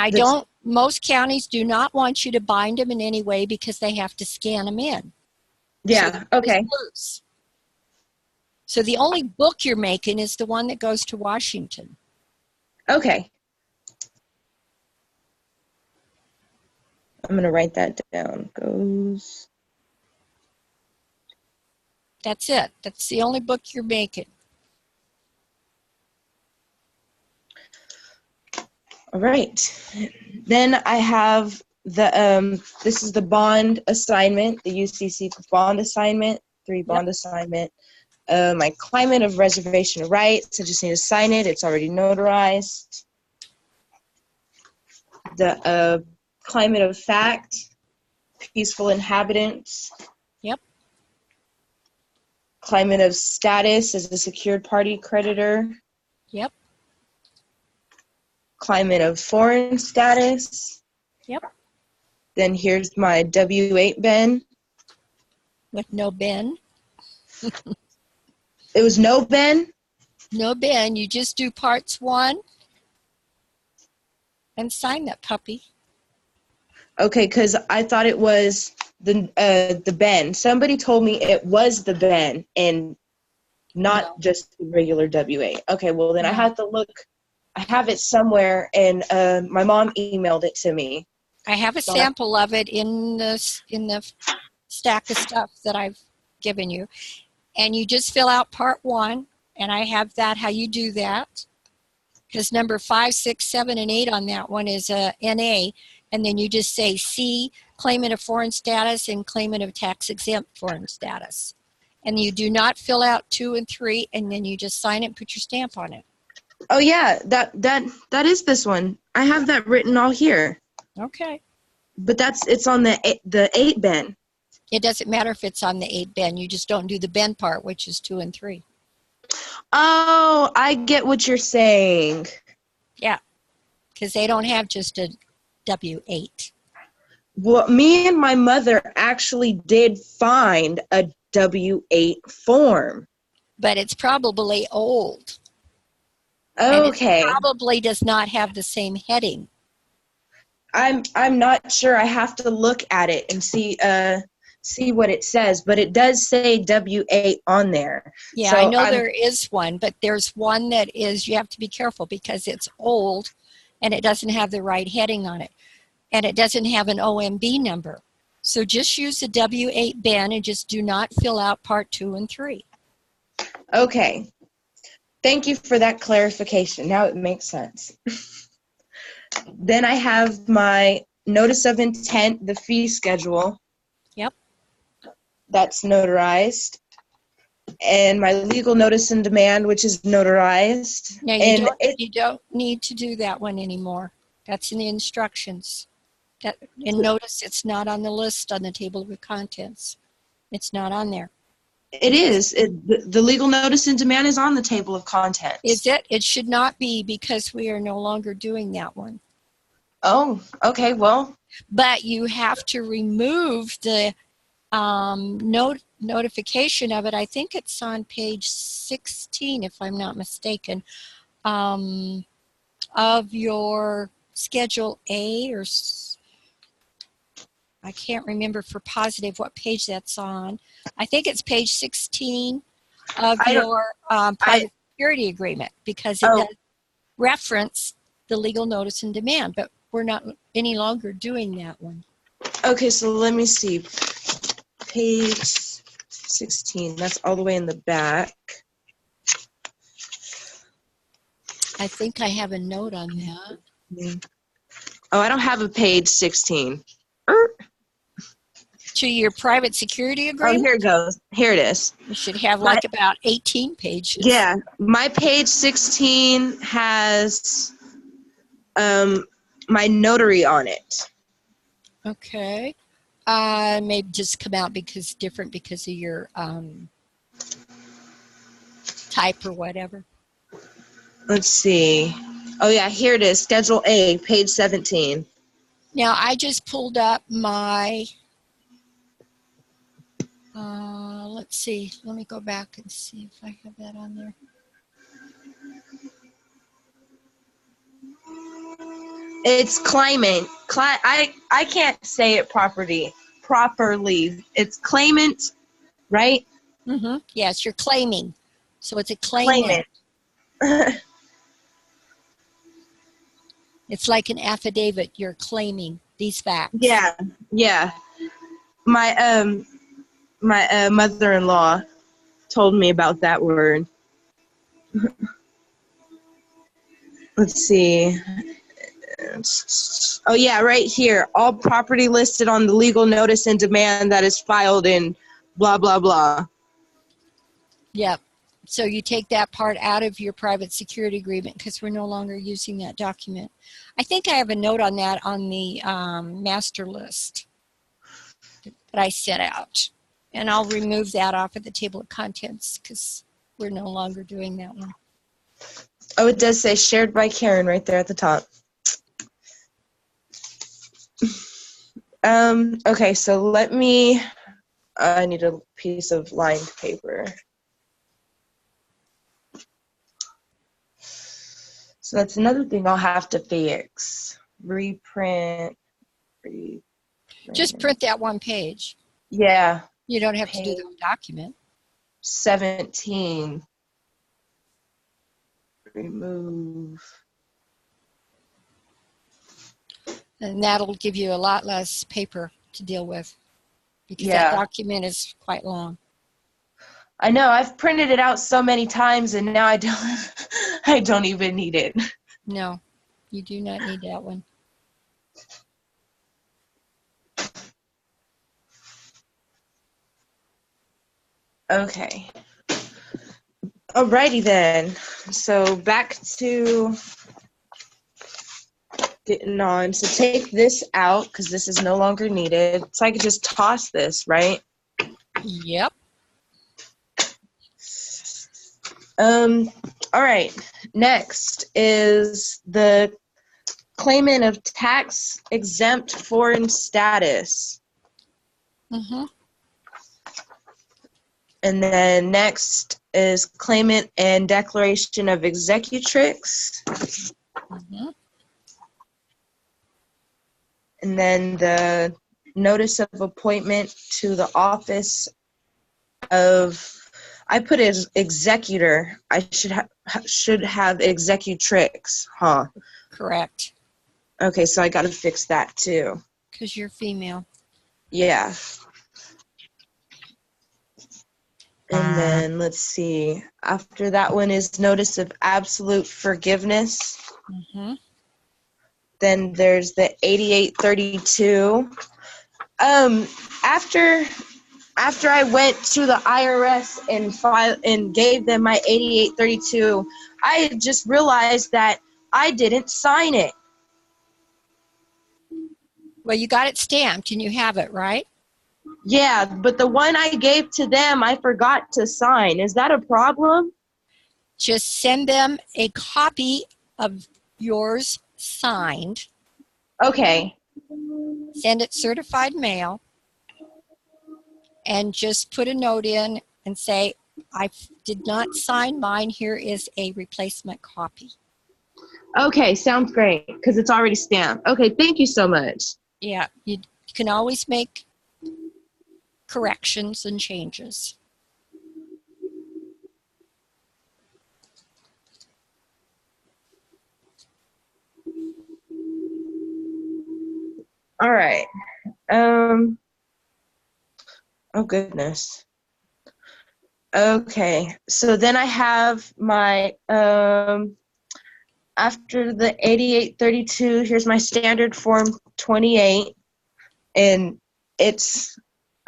most counties do not want you to bind them in any way because they have to scan them in. Yeah, okay. So the only book you're making is the one that goes to Washington. Okay. I'm going to write that down. That's it. That's the only book you're making. All right. Then I have this is the bond assignment, the UCC bond assignment, 3 bond assignment. My climate of reservation of rights, I just need to sign it. It's already notarized. The climate of fact, peaceful inhabitants. Yep. Climate of status as a secured party creditor. Yep. Climate of foreign status. Yep. Then here's my W-8 Ben. With no Ben. It was no Ben? No Ben. You just do parts 1 and sign that puppy. Okay, because I thought it was the Ben. Somebody told me it was the Ben and not just the regular W-8. Okay, well then I have to look. I have it somewhere, and my mom emailed it to me. I have a sample of it in the stack of stuff that I've given you. And you just fill out part 1, and I have that, how you do that. Because number 5, 6, 7, and 8 on that one is a NA. And then you just say C, claimant of foreign status, and claimant of tax-exempt foreign status. And you do not fill out 2 and 3, and then you just sign it and put your stamp on it. Oh yeah, that is this one. I have that written all here. Okay. But it's on the 8 Ben. It doesn't matter if it's on the 8 Ben. You just don't do the Ben part, which is 2 and 3. Oh, I get what you're saying. Yeah, because they don't have just a W-8. Well, me and my mother actually did find a W-8 form. But it's probably old. Okay. And it probably does not have the same heading. I'm not sure. I have to look at it and see what it says, but it does say W-8 on there. Yeah, so I know there is one, but there's one that is, you have to be careful because it's old and it doesn't have the right heading on it. And it doesn't have an OMB number. So just use the W-8 bin and just do not fill out part 2 and 3. Okay. Thank you for that clarification. Now it makes sense. Then I have my notice of intent, the fee schedule. Yep. That's notarized. And my legal notice and demand, which is notarized. Now you don't need to do that one anymore. That's in the instructions. And notice it's not on the list on the table of contents. It's not on there. It is. The legal notice and demand is on the table of contents. Is it? It should not be because we are no longer doing that one. Oh, okay, well. But you have to remove the notification of it. I think it's on page 16, if I'm not mistaken, of your Schedule A, or I can't remember for positive what page that's on. I think it's page 16 of your private security agreement, because it does reference the legal notice and demand, but we're not any longer doing that one. Okay, so let me see. Page 16, that's all the way in the back. I think I have a note on that. Oh, I don't have a page 16. To your private security agreement? Oh, here it goes. Here it is. You should have like about 18 pages. Yeah, my page 16 has my notary on it. Okay. Maybe just come out because different because of your type or whatever. Let's see. Oh yeah, here it is. Schedule A, page 17. Now I just pulled up my, let's see. Let me go back and see if I have that on there. It's claimant. I can't say it properly. It's claimant, right? Mm-hmm. Yes, you're claiming. So it's a claimant. It's like an affidavit. You're claiming these facts. Yeah, yeah. My mother-in-law told me about that word. Let's see. Oh yeah, right here. All property listed on the legal notice and demand that is filed in blah blah blah. Yep. So you take that part out of your private security agreement because we're no longer using that document. I think I have a note on that on the master list that I sent out. And I'll remove that off of the table of contents because we're no longer doing that one. Oh, it does say shared by Karen right there at the top. Okay, so I need a piece of lined paper. So that's another thing I'll have to fix. Reprint. Just print that one page. Yeah. You don't have to do the whole document. 17. Remove. And that'll give you a lot less paper to deal with because that document is quite long. I know. I've printed it out so many times and now I don't even need it. No, you do not need that one. Okay. Alrighty then. So back to getting on. So take this out because this is no longer needed. So I could just toss this, right? Yep. All right. Next is the claimant of tax exempt foreign status. Mm-hmm. And then next is claimant and declaration of executrix. Mm-hmm. And then the notice of appointment to the office of, I put as executor. I should have executrix, huh? Correct. Okay, so I got to fix that too. Because you're female. Yeah. And then let's see. After that one is notice of absolute forgiveness. Mm-hmm. Then there's the 8832. After I went to the IRS and gave them my 8832, I had just realized that I didn't sign it. Well, you got it stamped and you have it, right? Yeah, but the one I gave to them, I forgot to sign. Is that a problem? Just send them a copy of yours signed. Okay. Send it certified mail. And just put a note in and say, I did not sign mine. Here is a replacement copy. Okay, sounds great, because it's already stamped. Okay, thank you so much. Yeah, you can always make corrections and changes. All right. Oh, goodness. Okay, so then I have my, after the 8832, here's my standard form 28, and it's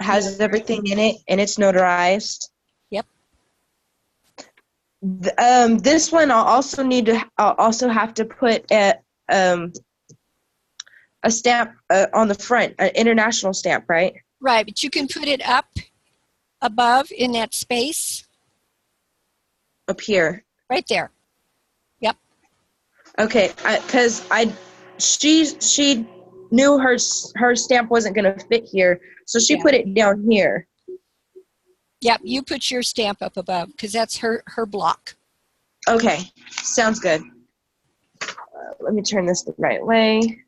has everything in it, and it's notarized. Yep. This one I'll also have to put a stamp on the front, an international stamp, right? Right, but you can put it up above in that space. Up here. Right there. Yep. Okay, because she knew her stamp wasn't going to fit here, so she put it down here. Yep, you put your stamp up above because that's her block. Okay, sounds good. Let me turn this the right way.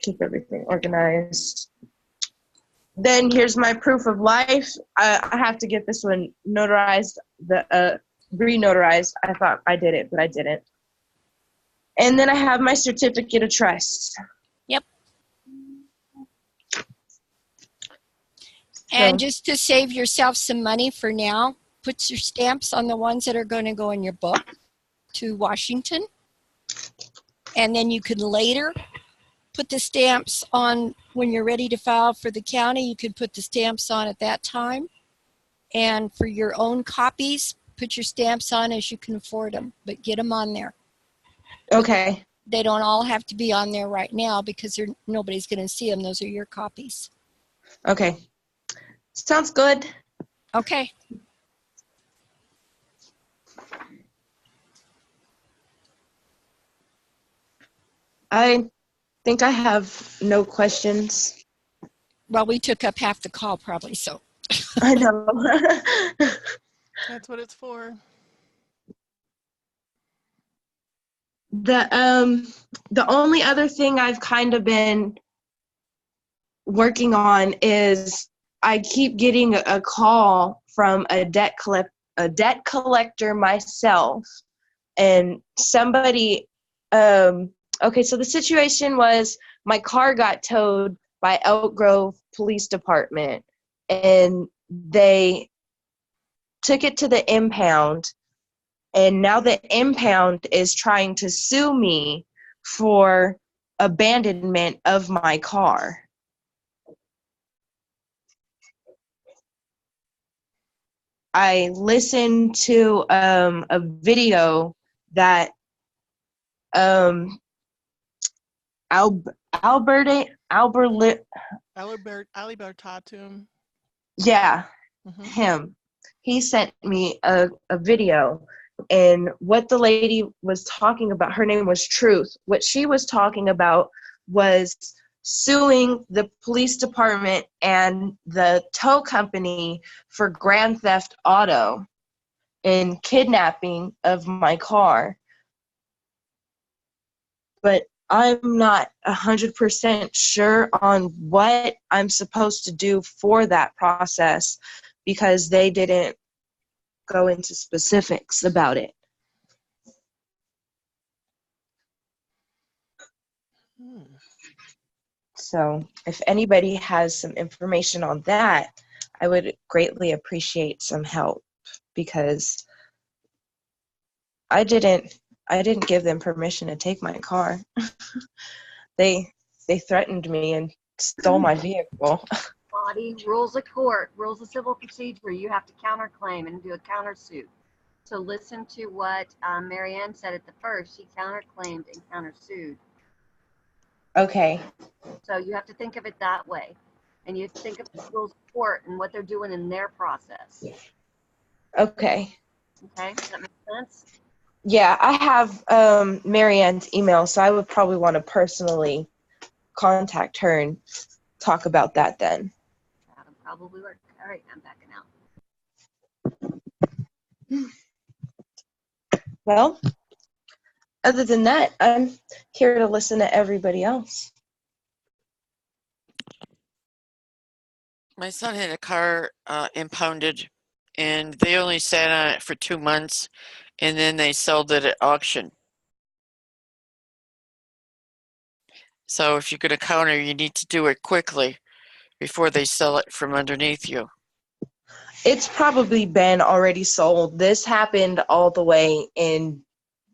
Keep everything organized. Then here's my proof of life. I have to get this one notarized, re-notarized. I thought I did it, but I didn't. And then I have my certificate of trust. Yep. And just to save yourself some money for now, put your stamps on the ones that are going to go in your book to Washington. And then you can later put the stamps on when you're ready to file for the county. You can put the stamps on at that time. And for your own copies, put your stamps on as you can afford them, but get them on there. Okay. They don't all have to be on there right now because nobody's going to see them. Those are your copies. Okay. Sounds good. Okay. I think I have no questions. Well, we took up half the call probably, so. I know. That's what it's for. The only other thing I've kind of been working on is I keep getting a call from a debt collector myself, and somebody. Okay, so the situation was my car got towed by Elk Grove Police Department, and they took it to the impound, and now the impound is trying to sue me for abandonment of my car. I listened to a video that Albert Tatum. Yeah, him. He sent me a video, And what the lady was talking about, her name was Truth. What she was talking about was suing the police department and the tow company for grand theft auto and kidnapping of my car. But I'm not 100% sure on what I'm supposed to do for that process because they didn't go into specifics about it. So if anybody has some information on that, I would greatly appreciate some help because I didn't give them permission to take my car. They threatened me and stole my vehicle. Body, rules of court, rules of civil procedure, you have to counterclaim and do a countersuit. So listen to what Marianne said at the first. She counterclaimed and countersued. Okay. So you have to think of it that way. And you have to think of the rules of court and what they're doing in their process. Okay. Okay, does that make sense? Yeah, I have Marianne's email, so I would probably want to personally contact her and talk about that then. That'll probably work. All right, I'm backing out. Well, other than that, I'm here to listen to everybody else. My son had a car impounded, and they only sat on it for 2 months, and then they sold it at auction. So if you're going to counter, you need to do it quickly before they sell it from underneath you. It's probably been already sold. This happened all the way in,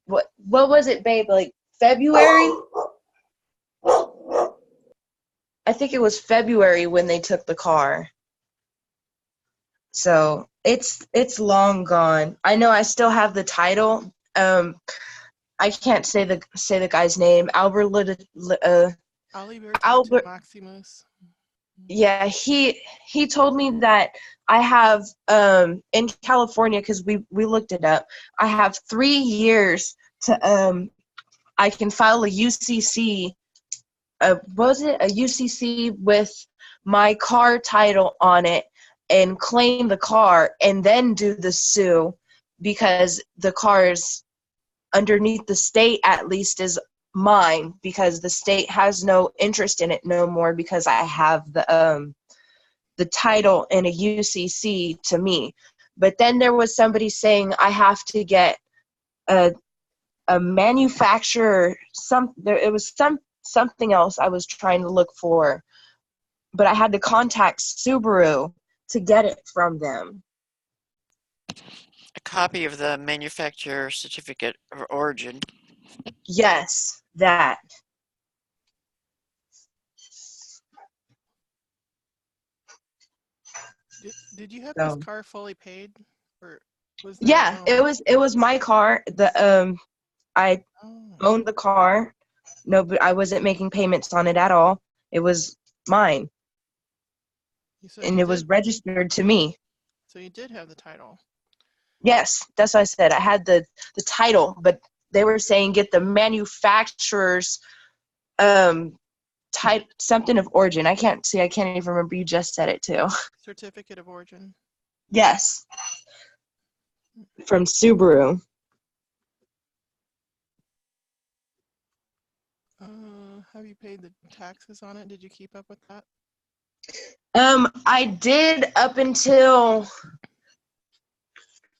what was it, babe? Like February? I think it was February when they took the car. So it's long gone. I know I still have the title. I can't say the guy's name. Albert Maximus. Yeah, he told me that I have in California, because we looked it up, I have 3 years to I can file a UCC. Was it a UCC with my car title on it and claim the car and then do the sue, because the car's underneath the state, at least, is mine, because the state has no interest in it no more because I have the title in a UCC to me. But then there was somebody saying I have to get a manufacturer, it was something else I was trying to look for, but I had to contact Subaru to get it from them. A copy of the manufacturer certificate of origin. Yes, that. Did you have this car fully paid, or was that Yeah, it was my car. I owned the car. No, but I wasn't making payments on it at all. It was mine. And it was registered to me. So you did have the title. Yes, that's what I said. I had the title, but they were saying get the manufacturer's type, something of origin. I can't even remember. You just said it too. Certificate of origin. Yes. From Subaru. Have you paid the taxes on it? Did you keep up with that? I did up until,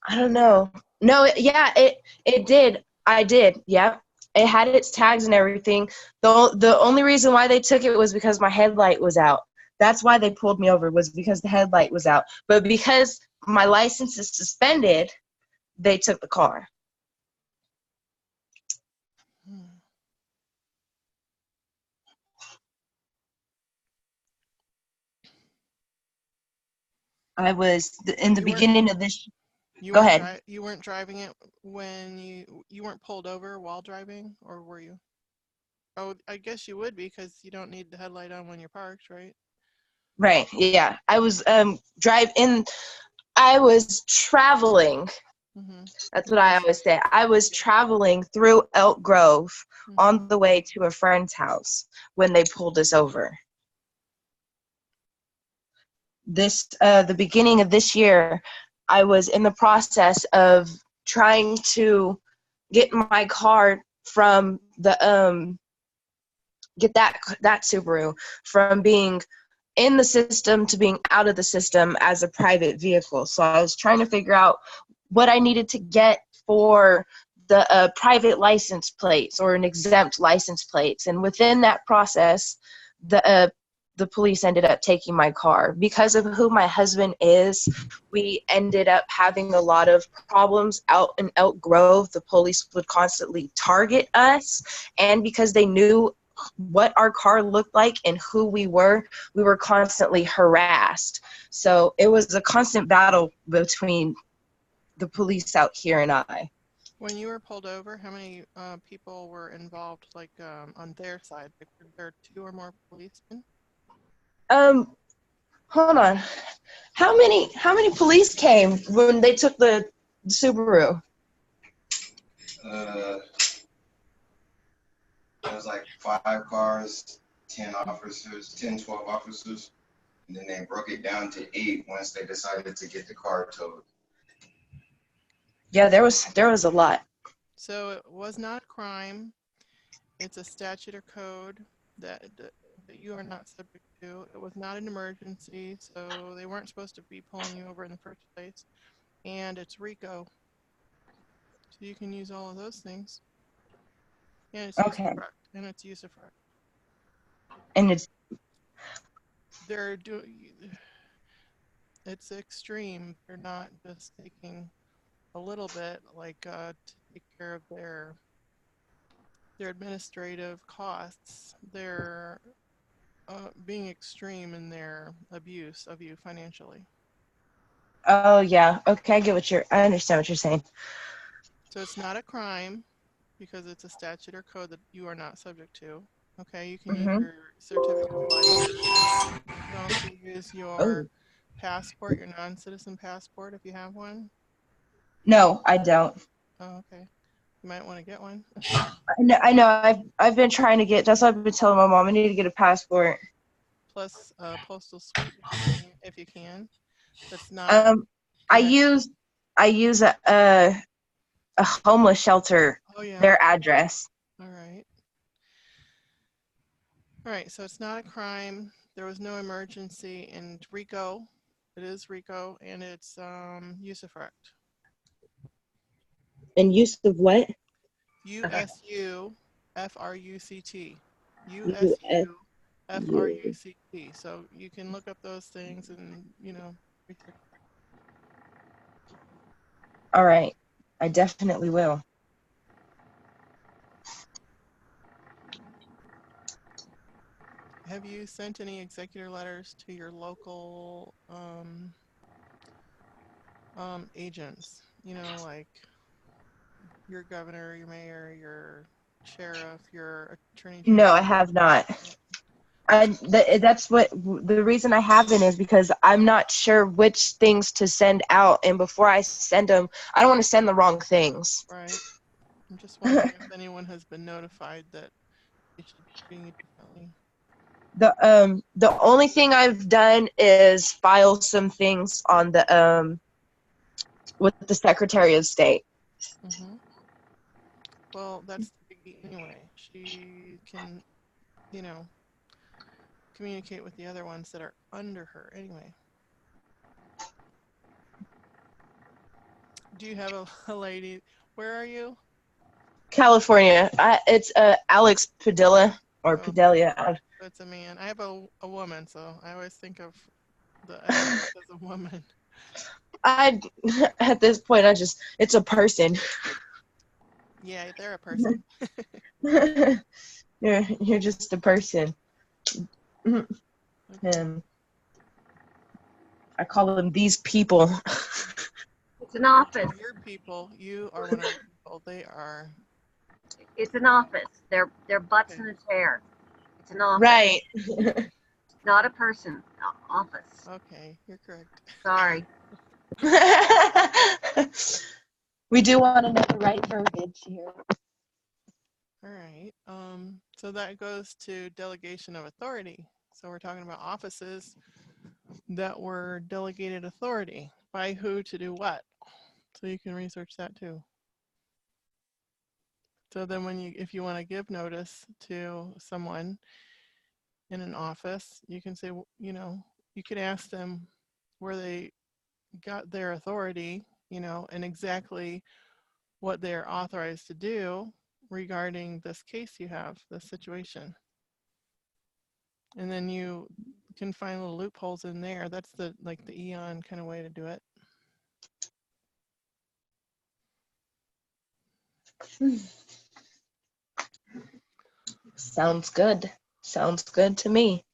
I don't know. No, yeah, it did. I did. Yeah. It had its tags and everything. The only reason why they took it was because my headlight was out. That's why they pulled me over, was because the headlight was out. But because my license is suspended, they took the car. I was in the beginning of this. Go ahead. You weren't driving it when you weren't pulled over while driving, or were you? Oh, I guess you would be, because you don't need the headlight on when you're parked, right? Right. Yeah. I was I was traveling Mm-hmm. That's what I always say. I was traveling through Elk Grove on the way to a friend's house when they pulled us over. The beginning of this year, I was in the process of trying to get my car from get that Subaru from being in the system to being out of the system as a private vehicle. So I was trying to figure out what I needed to get for the private license plates or an exempt license plates. And within that process, the police ended up taking my car. Because of who my husband is, we ended up having a lot of problems out in Elk Grove. The police would constantly target us, and because they knew what our car looked like and who we were constantly harassed. So it was a constant battle between the police out here and I. When you were pulled over, how many people were involved, like on their side? Like, were there 2 or more policemen? Hold on. How many police came when they took the Subaru? There was like 5 cars, 10 officers, 10, 12 officers, and then they broke it down to 8 once they decided to get the car towed. Yeah, there was a lot. So it was not a crime. It's a statute or code that you are not subject to. It was not an emergency, so they weren't supposed to be pulling you over in the first place. And it's RICO. So you can use all of those things. And it's Okay. usufruct. And it's it's extreme. They're not just taking a little bit, like to take care of their administrative costs. They're being extreme in their abuse of you financially. oh yeah. Okay, I understand what you're saying. So it's not a crime because it's a statute or code that you are not subject to. Okay, you can use your certificate of license. You can also use your passport, your non-citizen passport if you have one. No, I don't. Oh, okay. You might want to get one. I know. I've been trying to get. That's what I've been telling my mom. I need to get a passport. Plus postal sweep if you can. That's not. I use a homeless shelter. Oh yeah. Their address. All right. All right. So it's not a crime. There was no emergency in RICO. It is RICO, and it's usufruct. And use of what? USU FRUCT. USU FRUCT. So you can look up those things and research. All right. I definitely will. Have you sent any executor letters to your local agents? Like your governor, your mayor, your sheriff, your attorney general? No, I have not. That's what the reason I haven't is because I'm not sure which things to send out, and before I send them, I don't want to send the wrong things. Right. I'm just wondering if anyone has been notified that they should be treating it differently. The only thing I've done is file some things on the with the Secretary of State. Mm-hmm. Well, that's the biggie anyway. She can, communicate with the other ones that are under her anyway. Do you have a lady? Where are you? California. It's Alex Padilla or Padilla. That's a man. I have a woman, so I always think of the Alex as a woman. At this point, it's a person. Yeah, they're a person. You're just a person. And I call them these people. It's an office. Your people. You are one of the people. They are. It's an office. They're butts in a chair. It's an office. Right. Not a person. Office. Okay, you're correct. Sorry. We do want to know the right verbiage here. All right. So that goes to delegation of authority. So we're talking about offices that were delegated authority. By who to do what? So you can research that too. So then if you want to give notice to someone in an office, you can say, you could ask them where they got their authority, and exactly what they're authorized to do regarding this case you have, this situation. And then you can find little loopholes in there. That's the Eon kind of way to do it. Sounds good. Sounds good to me.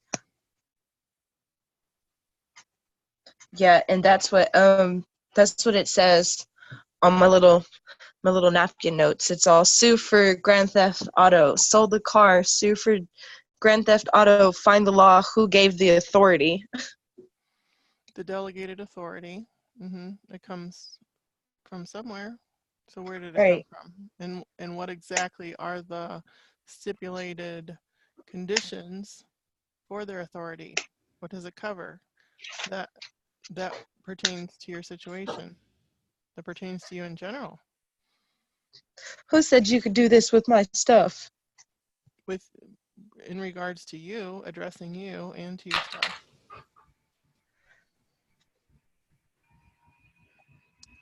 Yeah, and that's what it says on my little napkin notes. It's all sue for grand theft auto, sold the car, sue for grand theft auto, find the law, who gave the authority. The delegated authority, it comes from somewhere. So where did it come from? And what exactly are the stipulated conditions for their authority? What does it cover? That pertains to your situation. That pertains to you in general. Who said you could do this with my stuff? In regards to you, addressing you and to your stuff.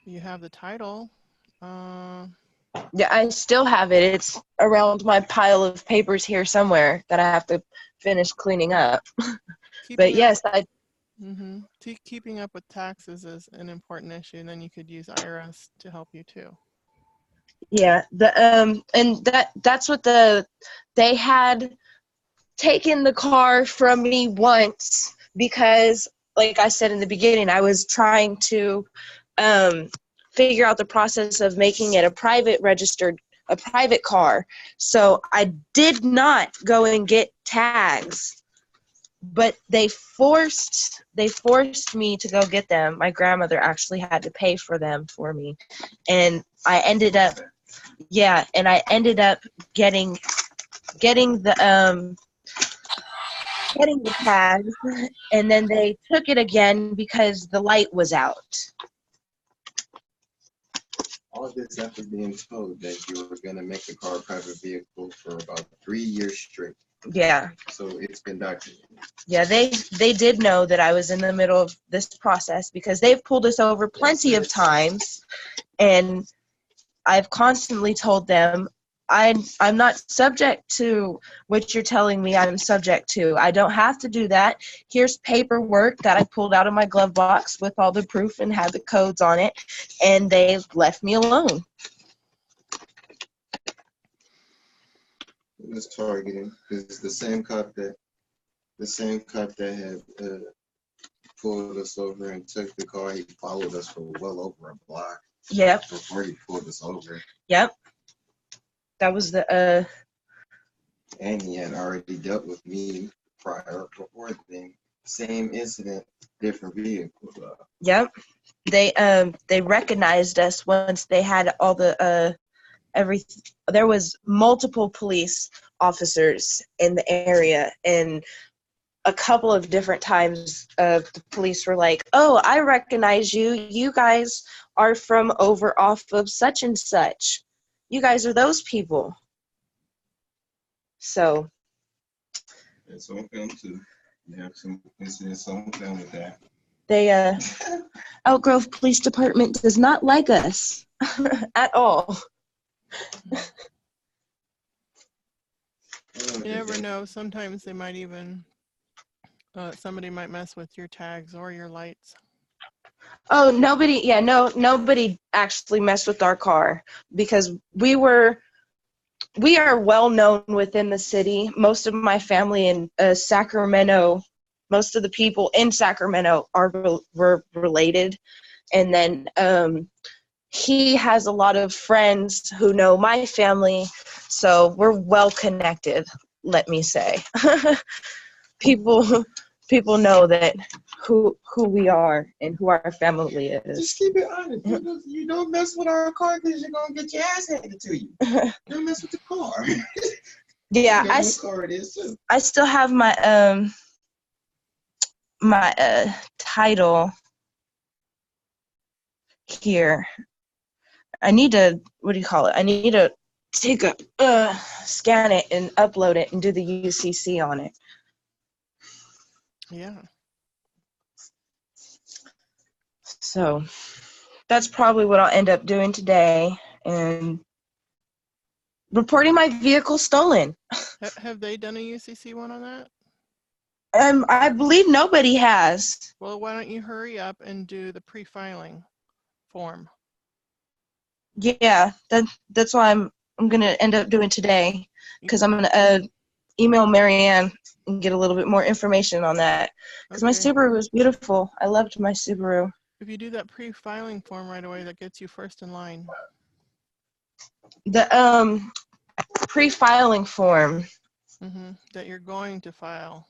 You have the title. Yeah, I still have it. It's around my pile of papers here somewhere that I have to finish cleaning up. But yes, keeping up with taxes is an important issue, and then you could use IRS to help you too. Yeah, and that's what they had taken the car from me once because, like I said in the beginning, I was trying to figure out the process of making it a private car. So I did not go and get tags, but they forced me to go get them. My grandmother actually had to pay for them for me, and I ended up getting the tags, and then they took it again because the light was out. All of this after being told that you were going to make the car a private vehicle for about 3 years straight. Yeah. So it's been documented. Yeah, they did know that I was in the middle of this process because they've pulled us over plenty of times, and I've constantly told them I'm not subject to what you're telling me I'm subject to. I don't have to do that. Here's paperwork that I pulled out of my glove box with all the proof and had the codes on it, and they left me alone. It was targeting because the same cop that had pulled us over and took the car, he followed us for well over a block. Yep. Before he pulled us over. Yep. That was the And he had already dealt with me prior before the thing. Same incident, different vehicle. Yep. They recognized us once they had all the there was multiple police officers in the area, and a couple of different times the police were like, "Oh, I recognize you. You guys are from over off of such and such. You guys are those people." So It's on film too. You have some incidents on film with that. they Elk Grove Police Department does not like us at all. You never know. Sometimes they might even somebody might mess with your tags or your lights. Oh, nobody actually messed with our car because we are well known within the city. Most of my family in Sacramento, most of the people in Sacramento were related. And then he has a lot of friends who know my family, so we're well connected, let me say. People know that who we are and who our family is. Just keep it honest. You don't mess with our car because you're gonna get your ass handed to you. Don't mess with the car. Yeah, car it is too. I still have my title here. I need to, what do you call it? I need to take a scan it and upload it and do the UCC on it. Yeah. So that's probably what I'll end up doing today, and reporting my vehicle stolen. Have they done a UCC one on that? I believe nobody has. Well, why don't you hurry up and do the pre-filing form? Yeah, that's why I'm gonna end up doing today, because I'm gonna email Marianne and get a little bit more information on that. Because my Subaru was beautiful. I loved my Subaru. If you do that pre-filing form right away, that gets you first in line. The pre-filing form. That you're going to file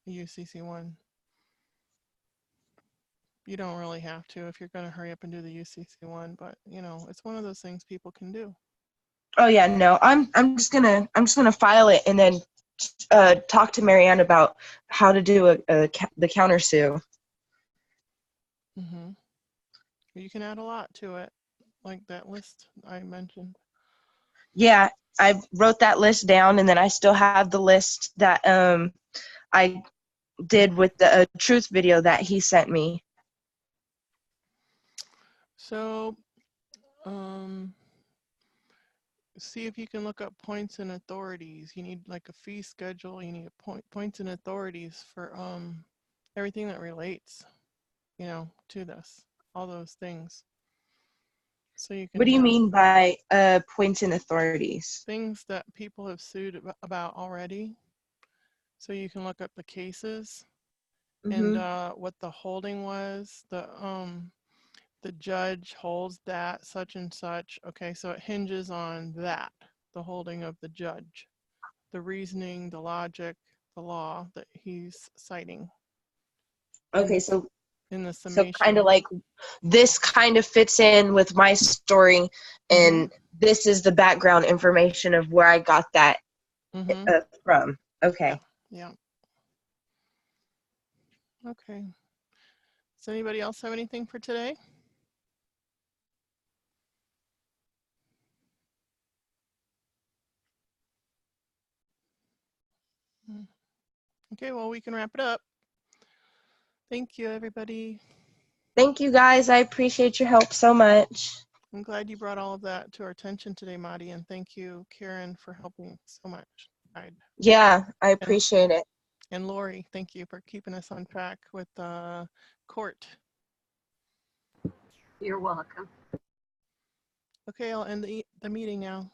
a UCC one. You don't really have to if you're going to hurry up and do the UCC one, but you know, it's one of those things people can do. Oh yeah, no, I'm just gonna file it and then talk to Marianne about how to do the countersue. You can add a lot to it, like that list I mentioned. Yeah, I wrote that list down, and then I still have the list that I did with the truth video that he sent me. So, see if you can look up points and authorities. You need like a fee schedule. You need points and authorities for everything that relates, you know, to this, all those things. So you can. What do you mean by points and authorities? Things that people have sued about already. So you can look up the cases and what the holding was. The judge holds that such and such. Okay, so it hinges on that, the holding of the judge, the reasoning, the logic, the law that he's citing. Okay, so in the summation. So kind of like this kind of fits in with my story, and this is the background information of where I got that from. Okay. Yeah. Okay. Does anybody else have anything for today? Okay, well, we can wrap it up. Thank you, everybody. Thank you, guys. I appreciate your help so much. I'm glad you brought all of that to our attention today, Madi, and thank you, Karen, for helping so much. Yeah, I appreciate it. And Lori, thank you for keeping us on track with court. You're welcome. Okay, I'll end the meeting now.